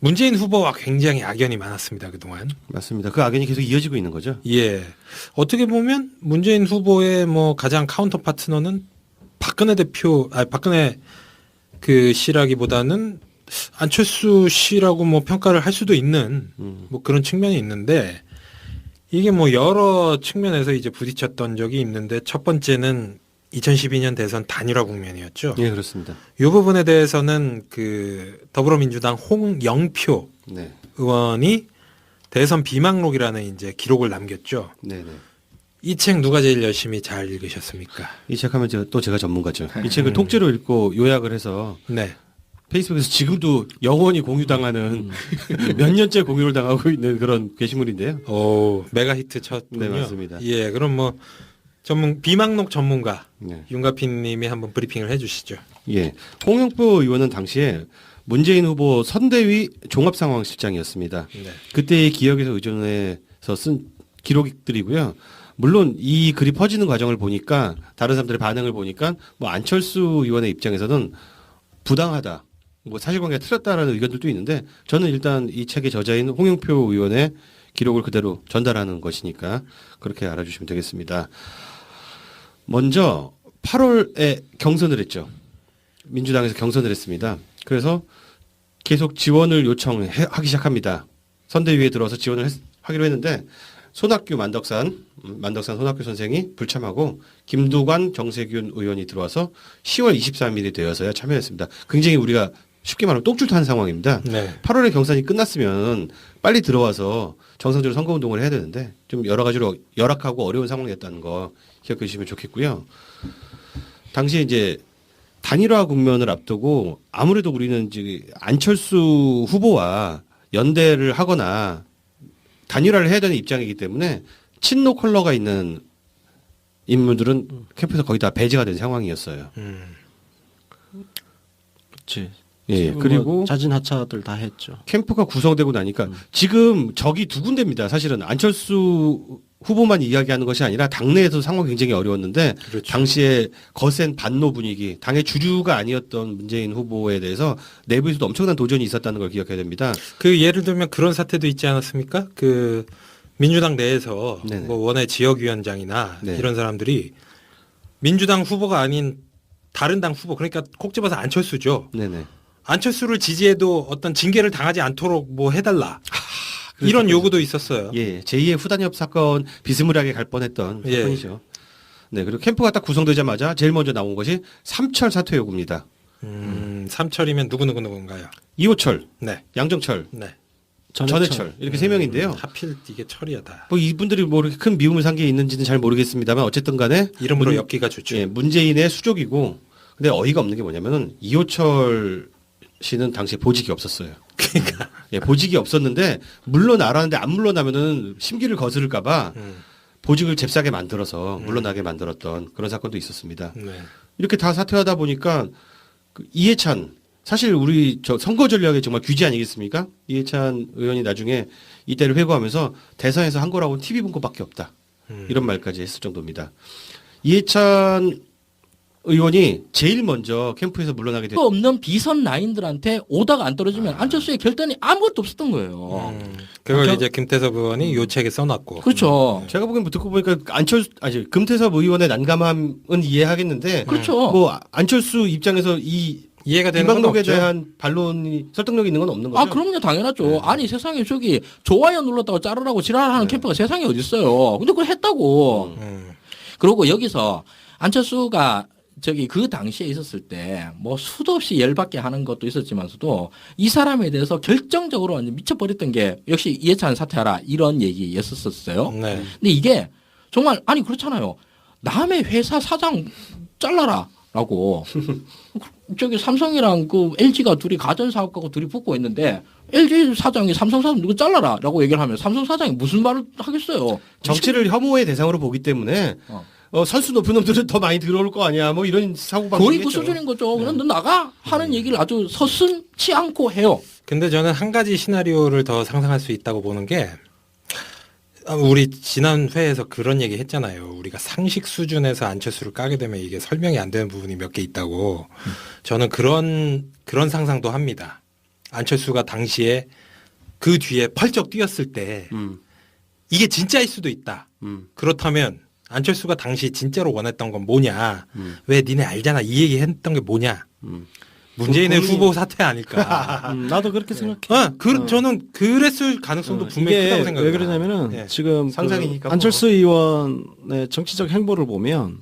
문재인 후보와 굉장히 악연이 많았습니다. 그동안. 맞습니다. 그 악연이 계속 이어지고 있는 거죠. 예. 어떻게 보면 문재인 후보의 뭐 가장 카운터 파트너는 박근혜 그 씨라기보다는 안철수 씨라고 뭐 평가를 할 수도 있는 뭐 그런 측면이 있는데 이게 뭐 여러 측면에서 이제 부딪혔던 적이 있는데 첫 번째는 2012년 대선 단일화 국면이었죠. 예, 그렇습니다. 이 부분에 대해서는 그 더불어민주당 홍영표 네. 의원이 대선 비망록이라는 이제 기록을 남겼죠. 네, 네. 이 책 누가 제일 열심히 잘 읽으셨습니까? 이 책하면 또 제가 전문가죠. 이 책을 통째로 읽고 요약을 해서 네. 페이스북에서 지금도 영원히 공유당하는 몇 년째 공유를 당하고 있는 그런 게시물인데요. 오, 메가 히트 쳤군요. 네, 맞습니다. 예, 그럼 뭐 비망록 전문가 네. 윤가핀 님이 한번 브리핑을 해 주시죠. 예. 홍영표 의원은 당시에 문재인 후보 선대위 종합상황실장이었습니다. 네. 그때의 기억에서 의존해서 쓴 기록들이고요. 물론 이 글이 퍼지는 과정을 보니까 다른 사람들의 반응을 보니까 뭐 안철수 의원의 입장에서는 부당하다. 뭐 사실관계가 틀렸다라는 의견들도 있는데 저는 일단 이 책의 저자인 홍영표 의원의 기록을 그대로 전달하는 것이니까 그렇게 알아주시면 되겠습니다. 먼저 8월에 경선을 했죠. 민주당에서 경선을 했습니다. 그래서 계속 지원을 요청하기 시작합니다. 선대위에 들어와서 지원을 하기로 했는데 손학규 만덕산 손학규 선생이 불참하고 김두관 정세균 의원이 들어와서 10월 23일이 되어서야 참여했습니다. 굉장히 우리가 쉽게 말하면 똥줄타는 상황입니다. 네. 8월에 경선이 끝났으면 빨리 들어와서 정상적으로 선거운동을 해야 되는데 좀 여러 가지로 열악하고 어려운 상황이었다는 거 기억해 주시면 좋겠고요. 당시에 이제 단일화 국면을 앞두고 아무래도 우리는 이제 안철수 후보와 연대를 하거나 단일화를 해야 되는 입장이기 때문에 친노 컬러가 있는 인물들은 캠프에서 거의 다 배제가 된 상황이었어요. 그렇지. 예, 뭐 그리고 자진 하차들 다 했죠. 캠프가 구성되고 나니까 지금 적이 두 군데입니다. 사실은 안철수 후보만 이야기하는 것이 아니라 당내에서 상황이 굉장히 어려웠는데 그렇죠. 당시에 거센 반노 분위기, 당의 주류가 아니었던 문재인 후보에 대해서 내부에서도 엄청난 도전이 있었다는 걸 기억해야 됩니다. 그 예를 들면 그런 사태도 있지 않았습니까? 그 민주당 내에서 네네. 뭐 원외 지역위원장이나 네. 이런 사람들이 민주당 후보가 아닌 다른 당 후보, 그러니까 콕 집어서 안철수죠. 네네. 안철수를 지지해도 어떤 징계를 당하지 않도록 뭐 해달라. 이런 요구도 있었어요. 예, 제2의 후단협 사건 비스무리하게 갈 뻔했던 예. 사건이죠. 네, 그리고 캠프가 딱 구성되자마자 제일 먼저 나온 것이 삼철 사퇴 요구입니다. 삼철이면 누구인가요? 이호철, 네. 양정철, 네. 전해철 이렇게 세 명인데요. 하필 이게 철이야다. 뭐 이분들이 뭐 이렇게 큰 미움을 산 게 있는지는 잘 모르겠습니다만 어쨌든 간에 이름으로 엮기가 좋죠. 예, 문재인의 수족이고 근데 어이가 없는 게 뭐냐면은 이호철 씨는 당시에 보직이 없었어요. 그러니까 예, 보직이 없었는데 물러나라는데 안 물러나면은 심기를 거스를까봐 보직을 잽싸게 만들어서 물러나게 만들었던 그런 사건도 있었습니다. 네. 이렇게 다 사퇴하다 보니까 그 이해찬 사실 우리 저 선거 전략의 정말 귀지 아니겠습니까? 이해찬 의원이 나중에 이때를 회고하면서 대선에서 한 거라고는 TV 본 것밖에 없다. 이런 말까지 했을 정도입니다. 이해찬 의원이 제일 먼저 캠프에서 물러나게 됐. 없는 비선 라인들한테 오다가 안 떨어지면 안철수의 결단이 아무것도 없었던 거예요. 그걸 이제 김태섭 의원이 요책에 써놨고. 그렇죠. 제가 보기엔 뭐 듣고 보니까 금태섭 의원의 난감함은 이해하겠는데 그렇죠. 뭐 안철수 입장에서 이 이해가 되는 건 이방록에 없죠. 대한 반론이 설득력이 있는 건 없는 거죠. 아, 그럼요, 당연하죠. 아니, 세상에 저기 좋아요 눌렀다고 자르라고 지랄하는 캠프가 세상에 어딨어요. 근데 그걸 했다고. 그리고 여기서 안철수가 저기 그 당시에 있었을 때 뭐 수도 없이 열받게 하는 것도 있었지만서도 이 사람에 대해서 결정적으로 완전 미쳐버렸던 게 역시 이해찬 사퇴하라 이런 얘기였었어요. 네. 근데 이게 정말 아니 그렇잖아요. 남의 회사 사장 잘라라라고 저기 삼성이랑 그 LG가 둘이 가전 사업가고 둘이 붙고 있는데 LG 사장이 삼성 사장 누구 잘라라라고 얘기를 하면 삼성 사장이 무슨 말을 하겠어요. 정치를 혐오의 대상으로 보기 때문에 선수 높은 놈들은 더 많이 들어올 거 아니야. 뭐 이런 사고 거의 방식이겠죠. 그 수준인 거죠. 그럼 너 나가 하는 얘기를 아주 서슴치 않고 해요. 근데 저는 한 가지 시나리오를 더 상상할 수 있다고 보는 게 우리 지난 회에서 그런 얘기 했잖아요. 우리가 상식 수준에서 안철수를 까게 되면 이게 설명이 안 되는 부분이 몇 개 있다고. 저는 그런 상상도 합니다. 안철수가 당시에 그 뒤에 펄쩍 뛰었을 때 이게 진짜일 수도 있다. 그렇다면 안철수가 당시 진짜로 원했던 건 뭐냐. 왜 니네 알잖아. 이 얘기 했던 게 뭐냐. 문재인의 후보 사퇴 아닐까. 나도 그렇게 생각해. 저는 그랬을 가능성도 분명히 크다고 생각해요. 왜 그러냐면은 예. 지금 상상이니까 그 안철수 의원의 정치적 행보를 보면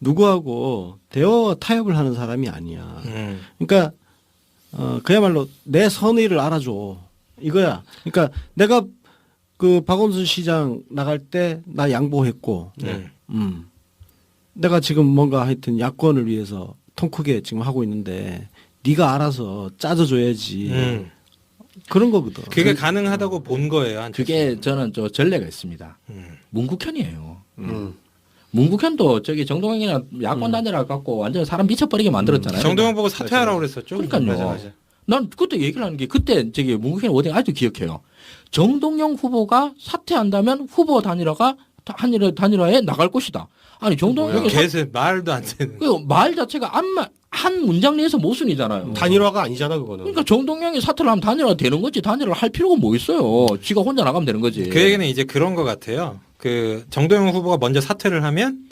누구하고 대화 타협을 하는 사람이 아니야. 그러니까 그야말로 내 선의를 알아줘 이거야. 그러니까 내가 그 박원순 시장 나갈 때 나 양보했고, 내가 지금 뭔가 하여튼 야권을 위해서 통 크게 지금 하고 있는데 네가 알아서 짜줘줘야지. 그런 거거든. 그게 가능하다고 본 거예요. 안철수. 그게 저는 저 전례가 있습니다. 문국현이에요. 문국현도 저기 정동영이나 야권 단일화 갖고 완전 사람 미쳐버리게 만들었잖아요. 정동영 보고 사퇴하라고 그랬었죠. 그러니까요. 난 그때 얘기를 하는 게 그때 저기 문국현 워딩 아직도 기억해요. 정동영 후보가 사퇴한다면 후보 단일화에 나갈 것이다. 아니 정동영이 개새 말도 안 되는. 말 자체가 한 문장 내에서 모순이잖아요. 단일화가 아니잖아 그거는. 그러니까 정동영이 사퇴를 하면 단일화 되는 거지. 단일화를 할 필요가 뭐 있어요. 지가 혼자 나가면 되는 거지. 그 얘기는 이제 그런 것 같아요. 그 정동영 후보가 먼저 사퇴를 하면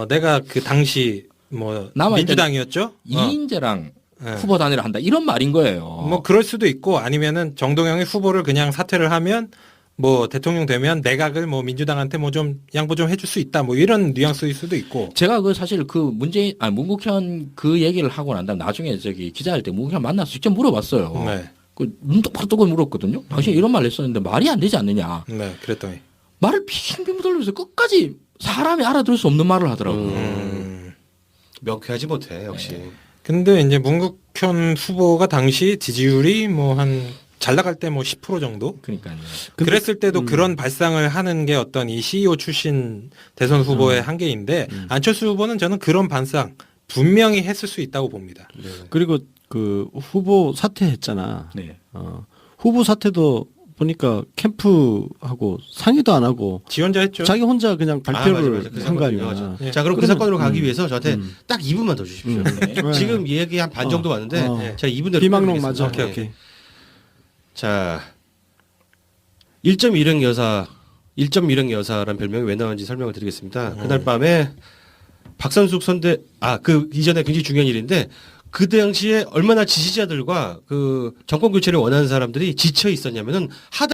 내가 그 당시 뭐 민주당이었죠. 이인재랑 후보 단일화 한다 이런 말인 거예요. 뭐 그럴 수도 있고 아니면은 정동영이 후보를 그냥 사퇴를 하면 뭐 대통령 되면 내각을 뭐 민주당한테 뭐 좀 양보 좀 해줄 수 있다 뭐 이런 뉘앙스일 수도 있고. 제가 그 사실 그 문국현 그 얘기를 하고 난 다음 나중에 저기 기자할 때 문국현 만나서 직접 물어봤어요. 네. 그 눈 똑바로 뜨고 물었거든요. 당신이 이런 말을 했었는데 말이 안 되지 않느냐. 네, 그랬더니 말을 빙빙 돌리면서 끝까지 사람이 알아들을 수 없는 말을 하더라고요. 명쾌하지 못해 역시. 근데 이제 문국현 후보가 당시 지지율이 뭐 한 잘 나갈 때 뭐 10% 정도? 그러니까요. 그랬을 때도 그런 발상을 하는 게 어떤 이 CEO 출신 대선 후보의 한계인데 안철수 후보는 저는 그런 발상 분명히 했을 수 있다고 봅니다. 그리고 그 후보 사퇴했잖아. 네. 후보 사퇴도 보니까 캠프하고 상의도 안 하고 지원자 했죠. 자기 혼자 그냥 발표를 맞아. 그 한 거 사건이 아니야. 유명하죠. 예. 자, 그럼 그 그러면- 사건으로 가기 위해서 저한테 딱 2분만 더 주십시오. 네. 지금 얘기 한 반 정도 왔는데 어. 제가 2분 내로 비망록 끝내드리겠습니다. 맞아. 예. 오케이. 자, 1.1행 여사라는 별명이 왜 나왔는지 설명을 드리겠습니다. 그날 밤에 박선숙 그 이전에 굉장히 중요한 일인데 그 당시에 얼마나 지지자들과 그 정권 교체를 원하는 사람들이 지쳐 있었냐면은 하다